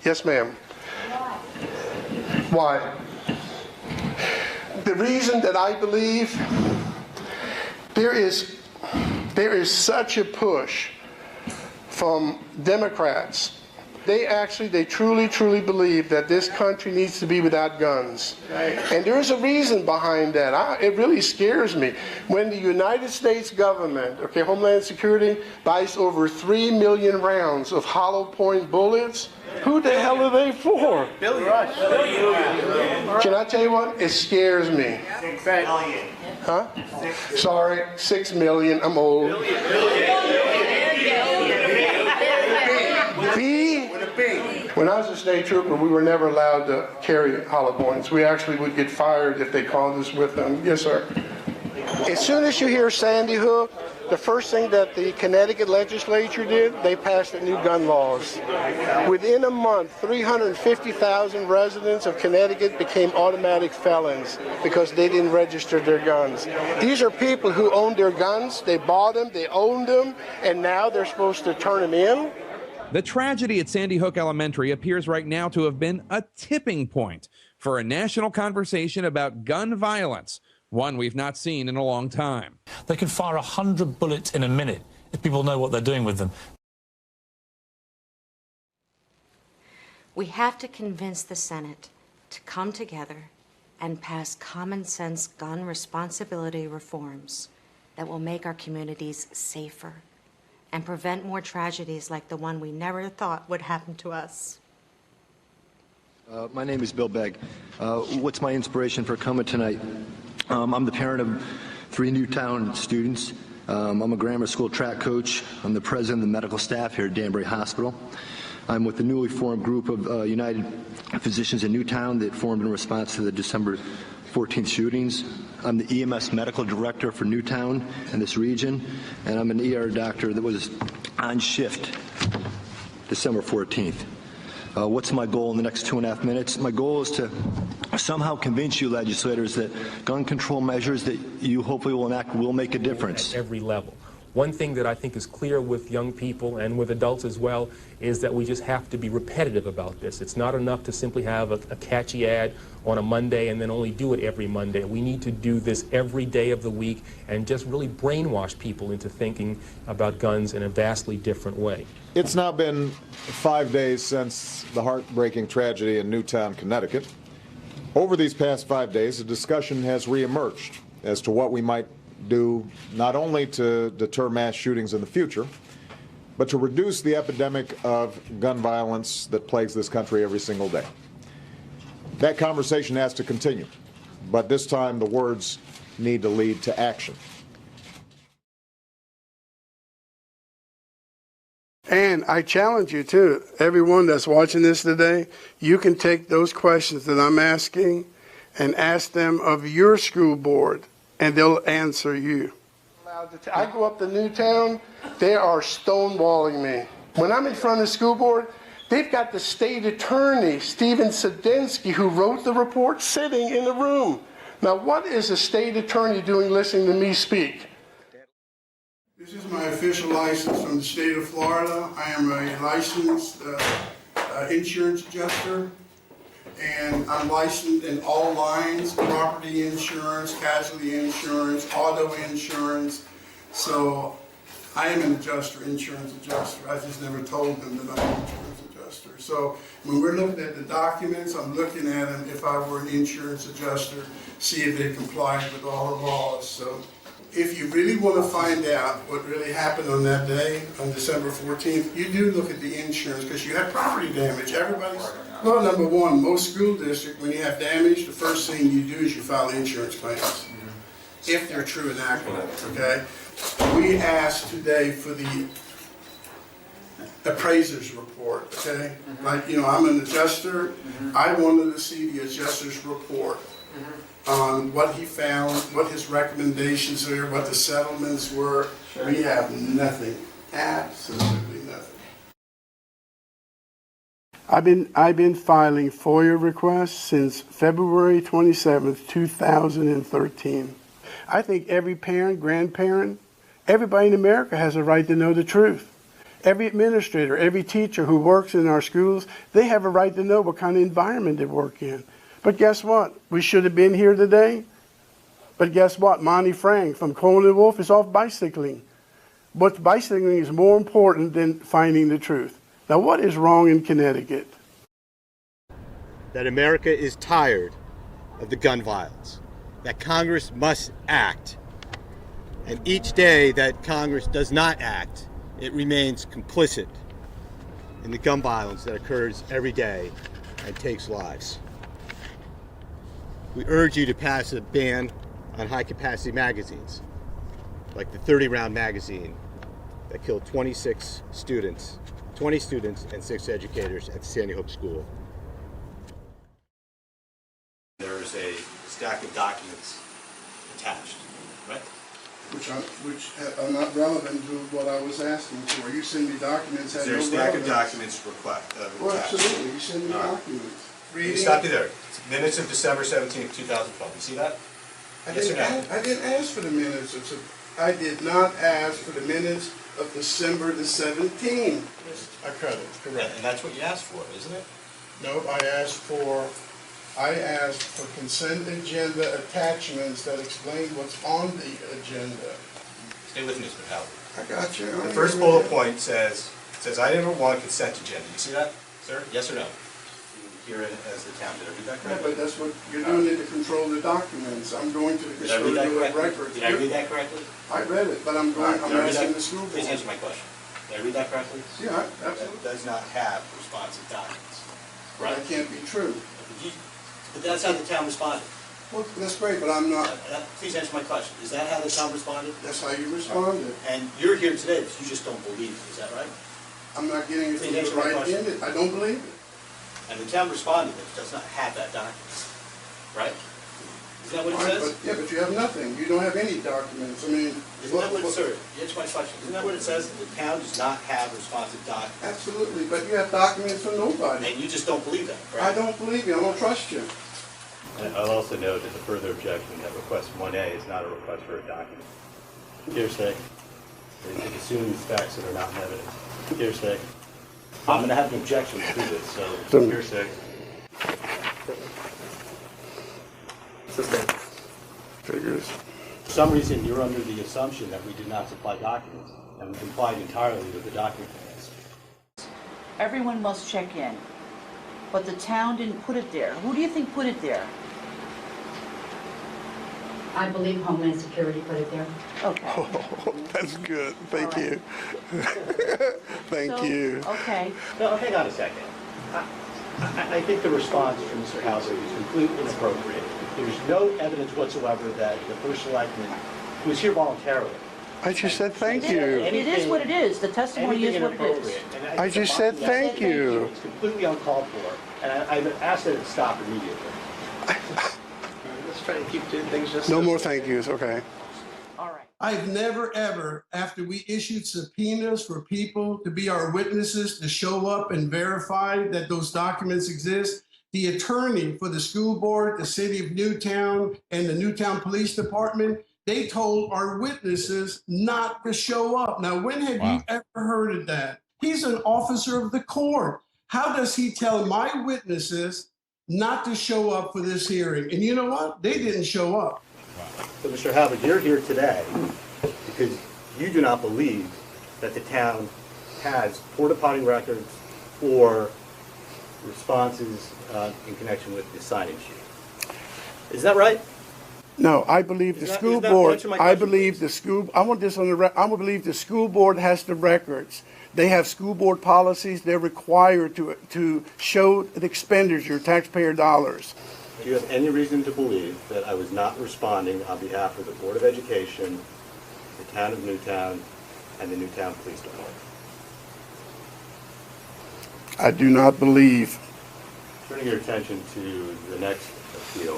S5: Yes, ma'am. Why? The reason that I believe there is such a push from Democrats. They truly believe that this country needs to be without guns. And there is a reason behind that. It really scares me. When the United States government, Homeland Security, buys over 3 million rounds of hollow point bullets, who the hell are they for?
S2: Billion.
S5: Can I tell you what? It scares me.
S2: 6 million.
S5: Huh? Sorry, 6 million. I'm old. When I was a state trooper, we were never allowed to carry hollow points. We actually would get fired if they called us with them. Yes, sir. As soon as you hear Sandy Hook, the first thing that the Connecticut legislature did, they passed the new gun laws. Within a month, 350,000 residents of Connecticut became automatic felons because they didn't register their guns. These are people who owned their guns, they bought them, they owned them, and now they're supposed to turn them in.
S9: The tragedy at Sandy Hook Elementary appears right now to have been a tipping point for a national conversation about gun violence, one we've not seen in a long time.
S10: They can fire 100 bullets in a minute if people know what they're doing with them.
S21: We have to convince the Senate to come together and pass common sense gun responsibility reforms that will make our communities safer and prevent more tragedies like the one we never thought would happen to us.
S11: My name is Bill Begg. What's my inspiration for coming tonight? I'm the parent of 3 Newtown students. I'm a grammar school track coach. I'm the president of the medical staff here at Danbury Hospital. I'm with the newly formed group of United Physicians in Newtown that formed in response to the December 14th shootings. I'm the EMS medical director for Newtown and this region, and I'm an ER doctor that was on shift December 14th. What's my goal in the next 2.5 minutes? My goal is to somehow convince you legislators that gun control measures that you hopefully will enact will make a difference.
S12: At every level. One thing that I think is clear with young people and with adults as well is that we just have to be repetitive about this. It's not enough to simply have a catchy ad on a Monday and then only do it every Monday. We need to do this every day of the week and just really brainwash people into thinking about guns in a vastly different way.
S13: It's now been 5 days since the heartbreaking tragedy in Newtown, Connecticut. Over these past 5 days, a discussion has reemerged as to what we might do not only to deter mass shootings in the future, but to reduce the epidemic of gun violence that plagues this country every single day. That conversation has to continue, but this time the words need to lead to action.
S5: And I challenge you too, everyone that's watching this today, you can take those questions that I'm asking and ask them of your school board, and they'll answer you. I go up to Newtown, they are stonewalling me. When I'm in front of the school board, they've got the state attorney, Stephen Sedensky, who wrote the report, sitting in the room. Now, what is a state attorney doing listening to me speak?
S3: This is my official license from the state of Florida. I am a licensed insurance adjuster, and I'm licensed in all lines: property insurance, casualty insurance, auto insurance. So I am an adjuster, insurance adjuster. I just never told them that I'm an insurance adjuster. So when we're looking at the documents, I'm looking at them if I were an insurance adjuster, see if they complied with all the laws. So if you really want to find out what really happened on that day, on December 14th, you do look at the insurance because you had property damage. Well, number one, most school districts, when you have damage, the first thing you do is you file insurance claims, if they're true and accurate, okay? We asked today for the appraiser's report, okay? Like, you know, I'm an adjuster. I wanted to see the adjuster's report on what he found, what his recommendations were, what the settlements were. We have nothing, absolutely nothing. I've been filing FOIA requests since February 27th, 2013. I think every parent, grandparent, everybody in America has a right to know the truth. Every administrator, every teacher who works in our schools, they have a right to know what kind of environment they work in. But guess what? We should have been here today. But guess what? Monty Frank from Coleman Wolf is off bicycling. But bicycling is more important than finding the truth. Now, what is wrong in Connecticut?
S4: That America is tired of the gun violence. That Congress must act. And each day that Congress does not act, it remains complicit in the gun violence that occurs every day and takes lives. We urge you to pass a ban on high-capacity magazines, like the 30-round magazine that killed 20 students and 6 educators at Sandy Hook School.
S14: There's a stack of documents attached, right?
S3: Which are not relevant to what I was asking for. You send me documents that
S14: Is there a stack of documents
S3: Well, absolutely. You send me documents.
S14: Reading. Stop you there. It's minutes of December 17th, 2012. You see that?
S3: I didn't ask for the minutes. I did not ask for the minutes of December the 17th. Correct.
S14: And that's what you asked for, isn't it?
S3: Nope, I asked for consent agenda attachments that explain what's on the agenda.
S14: Stay with me, Mr. Howard.
S3: I got you.
S14: The first bullet point says item number 1, consent agenda. You see that, sir? Yes or no? You hear it as the town. Did I read that correctly?
S3: Yeah, but that's what you're doing it to control the documents. I'm going to the custodial records.
S14: Did I read that correctly?
S3: I read it, but I'm asking the school board.
S14: Please answer my question. Did I read that correctly?
S3: Yeah, absolutely.
S14: That does not have responsive documents. Right?
S3: That can't be true.
S14: But that's how the town responded.
S3: Well, that's great, but I'm not.
S14: Please answer my question. Is that how the town responded?
S3: That's how you responded.
S14: And you're here today because you just don't believe it. Is that right?
S3: I'm not getting it from the right end. I don't believe it.
S14: And the town responded that it does not have that document. Right? Isn't that what it says?
S3: Yeah, but you have nothing. You don't have any documents. I mean,
S14: isn't that what it says? Answer my question. Isn't that what it says? The town does not have responsive documents.
S3: Absolutely, but you have documents from nobody.
S14: And you just don't believe that, right?
S3: I don't believe you. I don't trust you.
S14: And I'll also note as a further objection that request 1A is not a request for a document. Hearsay. It assumes facts that are not in evidence. Hearsay. I'm going to have an objection to this, so hearsay.
S3: Figures.
S14: For some reason, you're under the assumption that we did not supply documents, and we complied entirely with the document list.
S15: Everyone must check in, but the town didn't put it there. Who do you think put it there?
S16: I believe Homeland Security put it there.
S15: Okay.
S3: Oh, that's good. Thank you. Thank you.
S15: Okay.
S14: No, hang on a second. I think the response from Mr. Hauser is completely inappropriate. There's no evidence whatsoever that the first selectman was here voluntarily.
S3: I just said thank you.
S15: It is what it is. The testimony is what it is.
S3: I just said thank you.
S14: It's completely uncalled for, and I've asked that it stop immediately.
S3: Let's try and keep doing things just. No more thank yous, okay.
S15: All right.
S3: I've never ever, after we issued subpoenas for people to be our witnesses, to show up and verify that those documents exist, the attorney for the school board, the city of Newtown, and the Newtown Police Department, they told our witnesses not to show up. Now, when have you ever heard of that? He's an officer of the court. How does he tell my witnesses not to show up for this hearing? And you know what? They didn't show up.
S14: So, Mr. Halbert, you're here today because you do not believe that the town has porta potty records or responses in connection with the sign-in sheet. Is that right?
S5: No, I believe the school board, I believe the school, I want this on the record, I believe the school board has the records. They have school board policies. They're required to show the expenditure, taxpayer dollars.
S14: Do you have any reason to believe that I was not responding on behalf of the Board of Education, the town of Newtown, and the Newtown Police Department?
S5: I do not believe.
S14: Turning your attention to the next appeal,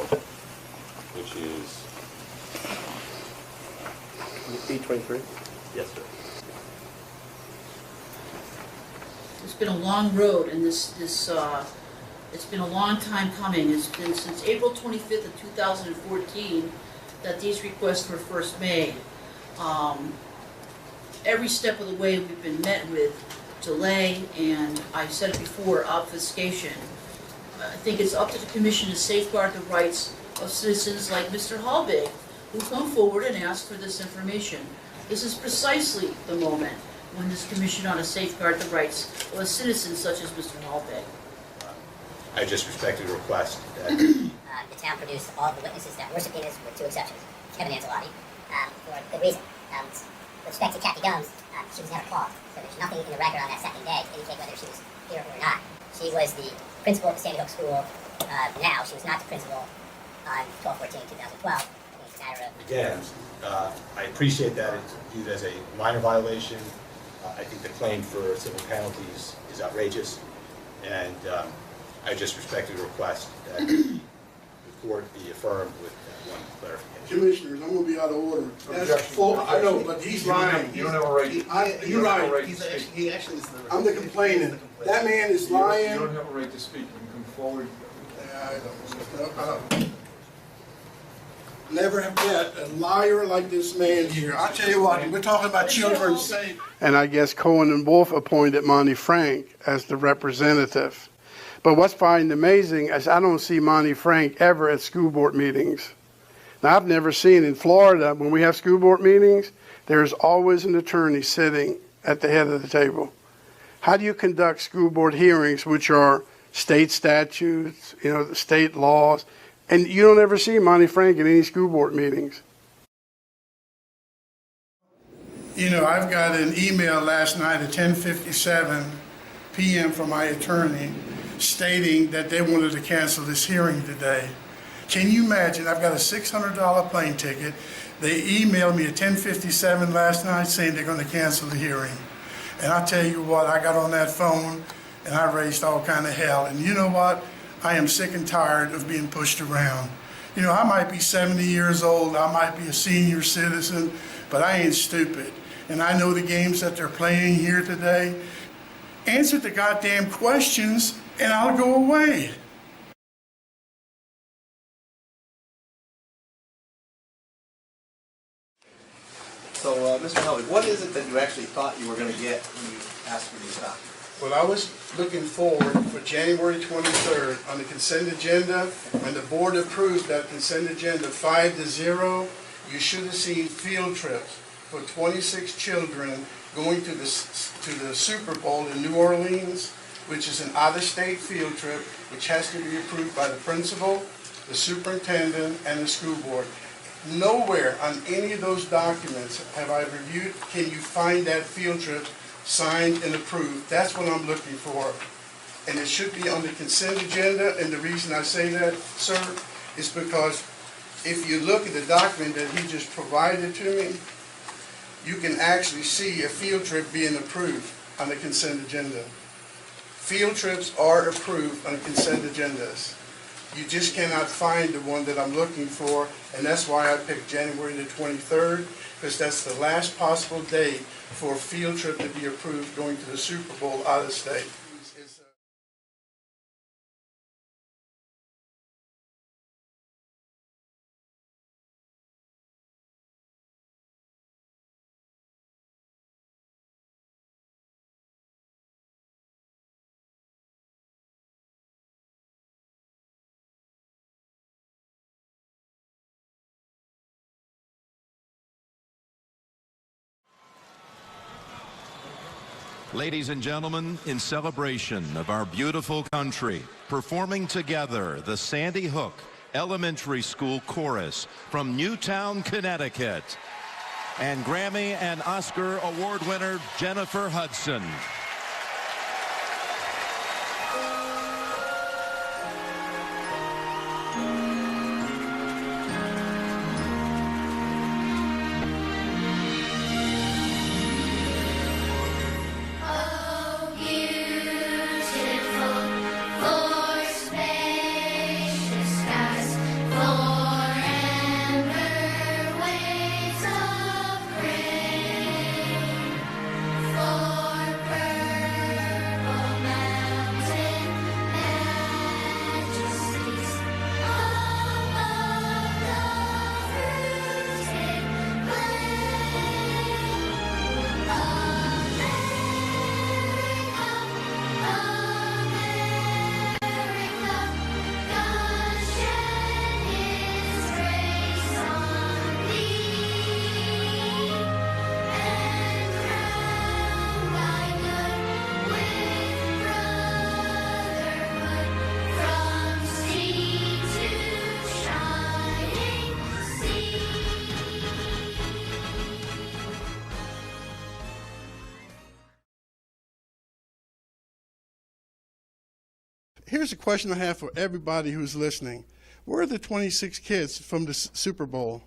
S14: which is B23? Yes, sir.
S15: It's been a long road, and it's been a long time coming. It's been since April 25th of 2014 that these requests were first made. Every step of the way we've been met with delay, and I said it before, obfuscation. I think it's up to the Commission to safeguard the rights of citizens like Mr. Halbig, who come forward and ask for this information. This is precisely the moment when this Commission ought to safeguard the rights of a citizen such as Mr. Halbig.
S4: I just respectfully request that
S6: the town produced all the witnesses that were subpoenas with two exceptions. Kevin Ancelotti, for good reason. With respect to Kathy Gumbs, she was never called, so there's nothing in the record on that second day to indicate whether she was here or not. She was the principal at the Sandy Hook School now. She was not the principal on 12/14/2012.
S4: again, I appreciate that it's viewed as a minor violation. I think the claim for civil penalties is outrageous, and I just respectfully request that the court be affirmed with one clarification.
S3: Commissioners, I'm going to be out of order. That's full. I know, but he's lying.
S7: You don't have a right.
S3: You're right.
S7: He actually is the.
S3: I'm the complainant. That man is lying.
S7: You don't have a right to speak. You can come forward.
S3: I don't. Never have met a liar like this man here. I tell you what, we're talking about children.
S5: And I guess Cohen and Wolf appointed Monty Frank as the representative. But what's finding amazing is I don't see Monty Frank ever at school board meetings. Now, I've never seen in Florida, when we have school board meetings, there's always an attorney sitting at the head of the table. How do you conduct school board hearings, which are state statutes, the state laws, and you don't ever see Monty Frank at any school board meetings? I've got an email last night at 10:57 p.m. from my attorney stating that they wanted to cancel this hearing today. Can you imagine? I've got a $600 plane ticket. They emailed me at 10:57 last night saying they're going to cancel the hearing. And I tell you what, I got on that phone and I raised all kind of hell. And you know what? I am sick and tired of being pushed around. I might be 70 years old, I might be a senior citizen, but I ain't stupid. And I know the games that they're playing here today. Answer the goddamn questions and I'll go away.
S7: So, Mr. Halbig, what is it that you actually thought you were going to get when you asked for these documents?
S3: Well, I was looking forward for January 23rd on the consent agenda. When the board approved that consent agenda 5-0, you should have seen field trips for 26 children going to the Super Bowl in New Orleans, which is an out-of-state field trip, which has to be approved by the principal, the superintendent, and the school board. Nowhere on any of those documents have I reviewed, can you find that field trip signed and approved. That's what I'm looking for. And it should be on the consent agenda, and the reason I say that, sir, is because if you look at the document that he just provided to me, you can actually see a field trip being approved on the consent agenda. Field trips are approved on consent agendas. You just cannot find the one that I'm looking for, and that's why I picked January the 23rd, because that's the last possible date for a field trip to be approved going to the Super Bowl out of state.
S8: Ladies and gentlemen, in celebration of our beautiful country, performing together the Sandy Hook Elementary School Chorus from Newtown, Connecticut, and Grammy and Oscar Award winner Jennifer Hudson.
S5: Here's a question I have for everybody who's listening. Where are the 26 kids from the Super Bowl?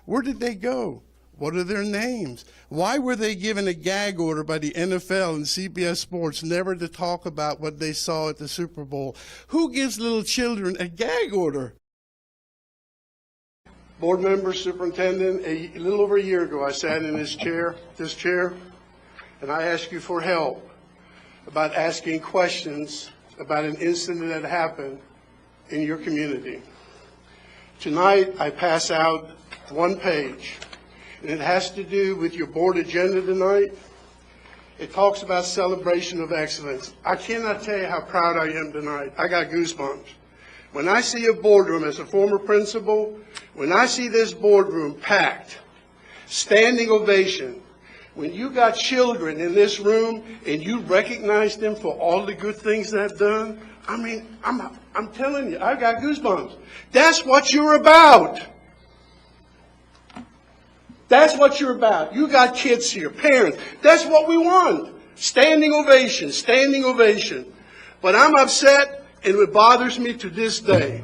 S5: Where did they go? What are their names? Why were they given a gag order by the NFL and CBS Sports never to talk about what they saw at the Super Bowl? Who gives little children a gag order? Board member, superintendent, a little over a year ago, I sat in this chair, and I asked you for help about asking questions about an incident that happened in your community. Tonight, I pass out one page, and it has to do with your board agenda tonight. It talks about celebration of excellence. I cannot tell you how proud I am tonight. I got goosebumps. When I see a boardroom as a former principal, when I see this boardroom packed, standing ovation, when you got children in this room and you recognize them for all the good things they've done, I mean, I'm telling you, I've got goosebumps. That's what you're about. That's what you're about. You got kids here, parents. That's what we want. Standing ovation, standing ovation. But I'm upset, and it bothers me to this day.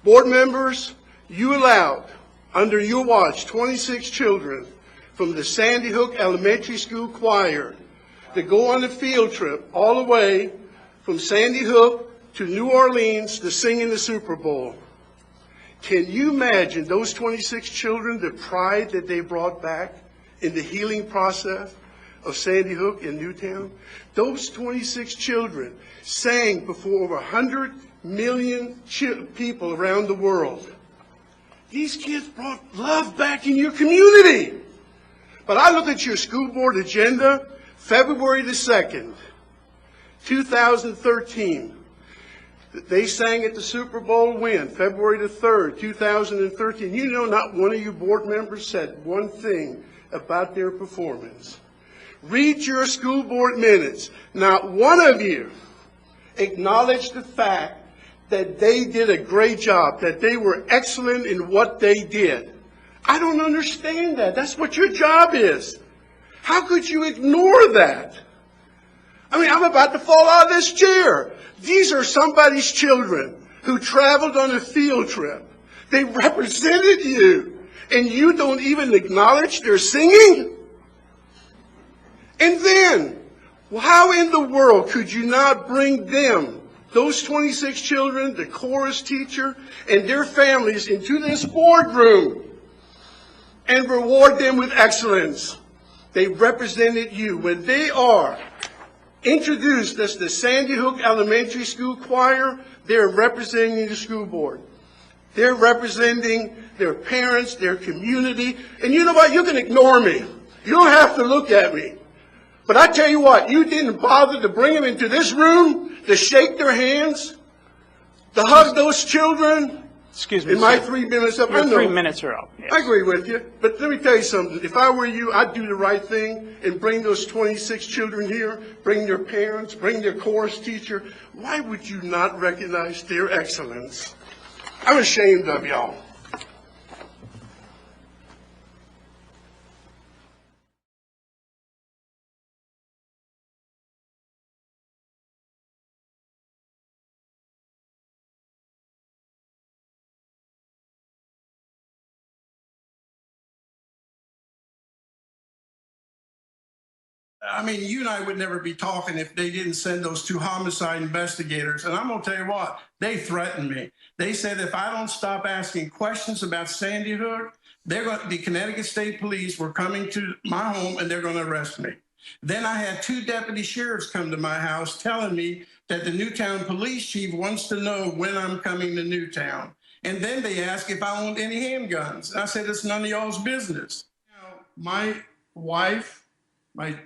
S5: Board members, you allowed, under your watch, 26 children from the Sandy Hook Elementary School Choir to go on a field trip all the way from Sandy Hook to New Orleans to sing in the Super Bowl. Can you imagine those 26 children, the pride that they brought back in the healing process of Sandy Hook and Newtown? Those 26 children sang before over 100 million people around the world. These kids brought love back in your community. But I looked at your school board agenda, February the 2nd, 2013. They sang at the Super Bowl win, February the 3rd, 2013. You know, not one of you board members said one thing about their performance. Read your school board minutes. Not one of you acknowledged the fact that they did a great job, that they were excellent in what they did. I don't understand that. That's what your job is. How could you ignore that? I mean, I'm about to fall out of this chair. These are somebody's children who traveled on a field trip. They represented you, and you don't even acknowledge their singing? And then, how in the world could you not bring them, those 26 children, the chorus teacher, and their families into this boardroom and reward them with excellence? They represented you. When they are introduced as the Sandy Hook Elementary School Choir, they're representing the school board. They're representing their parents, their community. And you know what? You can ignore me. You don't have to look at me. But I tell you what, you didn't bother to bring them into this room, to shake their hands, to hug those children, Excuse me. In my 3 minutes up, I know.
S17: 3 minutes are up. Yes.
S5: I agree with you, but let me tell you something. If I were you, I'd do the right thing and bring those 26 children here, bring their parents, bring their chorus teacher. Why would you not recognize their excellence? I'm ashamed of y'all.
S3: I mean, you and I would never be talking if they didn't send those 2 homicide investigators. And I'm going to tell you what, they threatened me. They said if I don't stop asking questions about Sandy Hook, the Connecticut State Police were coming to my home and they're going to arrest me. Then I had 2 deputy sheriffs come to my house telling me that the Newtown police chief wants to know when I'm coming to Newtown. And then they asked if I owned any handguns. And I said, it's none of y'all's business. Now, my wife,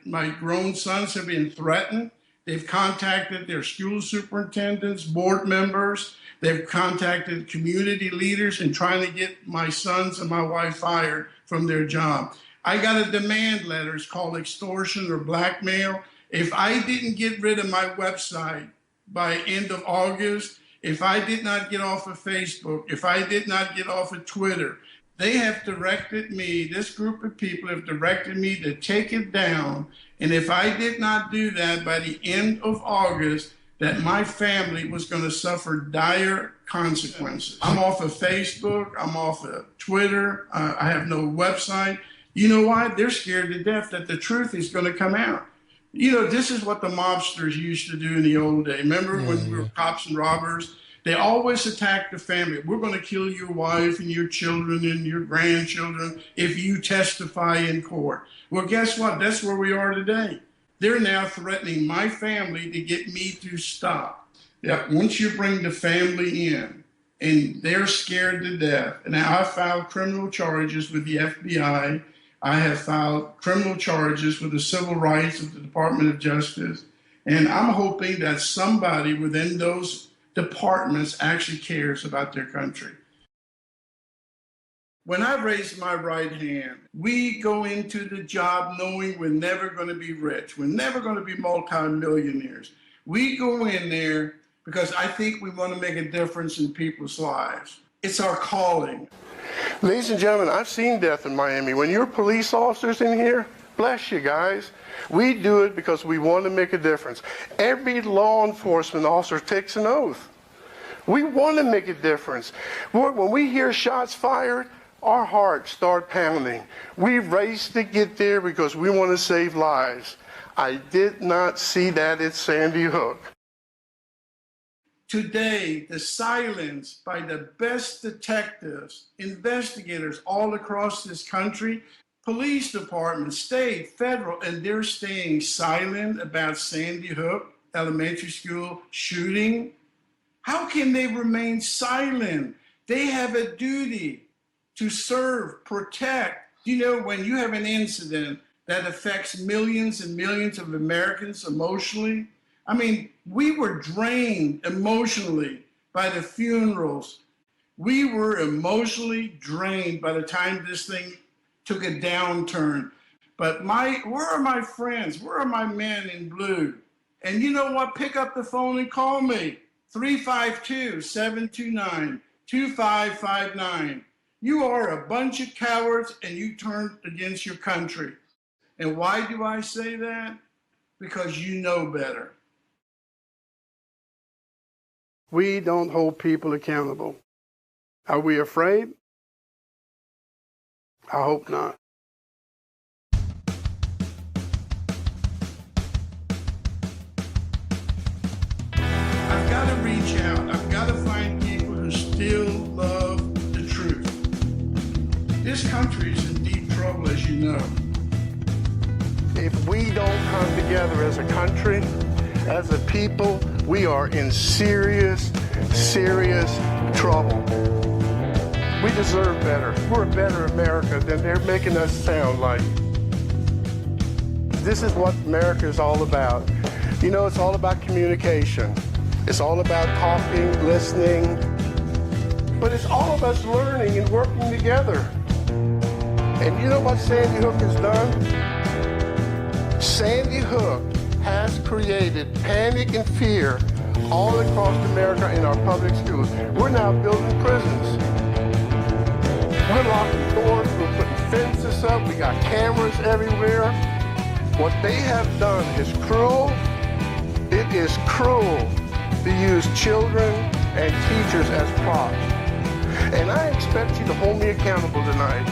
S3: my grown sons have been threatened. They've contacted their school superintendents, board members. They've contacted community leaders and trying to get my sons and my wife fired from their job. I got a demand letter. It's called extortion or blackmail. If I didn't get rid of my website by end of August, if I did not get off of Facebook, if I did not get off of Twitter, they have directed me, this group of people have directed me to take it down. And if I did not do that by the end of August, that my family was going to suffer dire consequences. I'm off of Facebook. I'm off of Twitter. I have no website. You know why? They're scared to death that the truth is going to come out. You know, this is what the mobsters used to do in the old day. Remember when we were cops and robbers? They always attack the family. We're going to kill your wife and your children and your grandchildren if you testify in court. Well, guess what? That's where we are today. They're now threatening my family to get me to stop. Yeah, once you bring the family in and they're scared to death, and now I filed criminal charges with the FBI. I have filed criminal charges with the civil rights of the Department of Justice. And I'm hoping that somebody within those departments actually cares about their country. When I raise my right hand, we go into the job knowing we're never going to be rich. We're never going to be multimillionaires. We go in there because I think we want to make a difference in people's lives. It's our calling.
S5: Ladies and gentlemen, I've seen death in Miami. When you're police officers in here, bless you guys. We do it because we want to make a difference. Every law enforcement officer takes an oath. We want to make a difference. When we hear shots fired, our hearts start pounding. We race to get there because we want to save lives. I did not see that at Sandy Hook.
S3: Today, the silence by the best detectives, investigators all across this country, police departments, state, federal, and they're staying silent about Sandy Hook Elementary School shooting. How can they remain silent? They have a duty to serve, protect. You know, when you have an incident that affects millions and millions of Americans emotionally, I mean, we were drained emotionally by the funerals. We were emotionally drained by the time this thing took a downturn. But where are my friends? Where are my men in blue? And you know what? Pick up the phone and call me. 352-729-2559. You are a bunch of cowards and you turned against your country. And why do I say that? Because you know better.
S5: We don't hold people accountable. Are we afraid? I hope not.
S3: I've got to reach out. I've got to find people who still love the truth. This country is in deep trouble, as you know.
S5: If we don't come together as a country, as a people, we are in serious, serious trouble. We deserve better. We're a better America than they're making us sound like. This is what America is all about. You know, it's all about communication. It's all about talking, listening. But it's all of us learning and working together. And you know what Sandy Hook has done? Sandy Hook has created panic and fear all across America in our public schools. We're now building prisons. We're locking doors, we're putting fences up, we got cameras everywhere. What they have done is cruel. It is cruel to use children and teachers as props. And I expect you to hold me accountable tonight.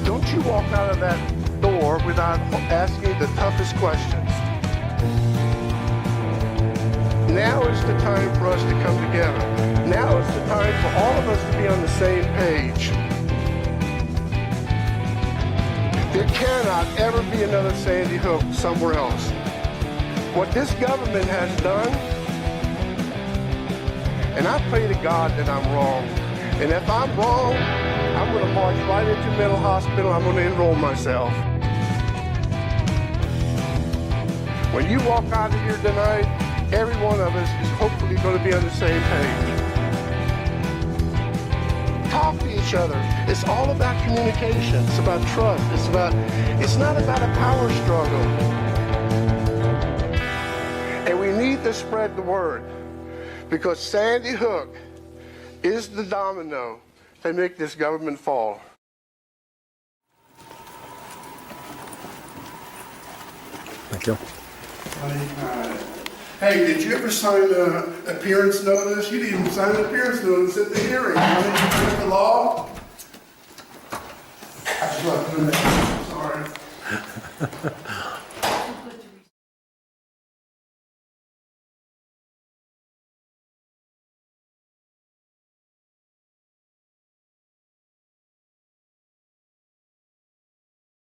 S5: Don't you walk out of that door without asking the toughest questions. Now is the time for us to come together. Now is the time for all of us to be on the same page. There cannot ever be another Sandy Hook somewhere else. What this government has done, and I pray to God that I'm wrong. And if I'm wrong, I'm going to march right into a mental hospital. I'm going to enroll myself. When you walk out of here tonight, every one of us is hopefully going to be on the same page. Talk to each other. It's all about communication. It's about trust. It's not about a power struggle. And we need to spread the word, because Sandy Hook is the domino that make this government fall.
S13: Thank you.
S3: Hey, did you ever sign the appearance notice? You didn't even sign the appearance notice at the hearing. Did you break the law? I just left it in there. Sorry.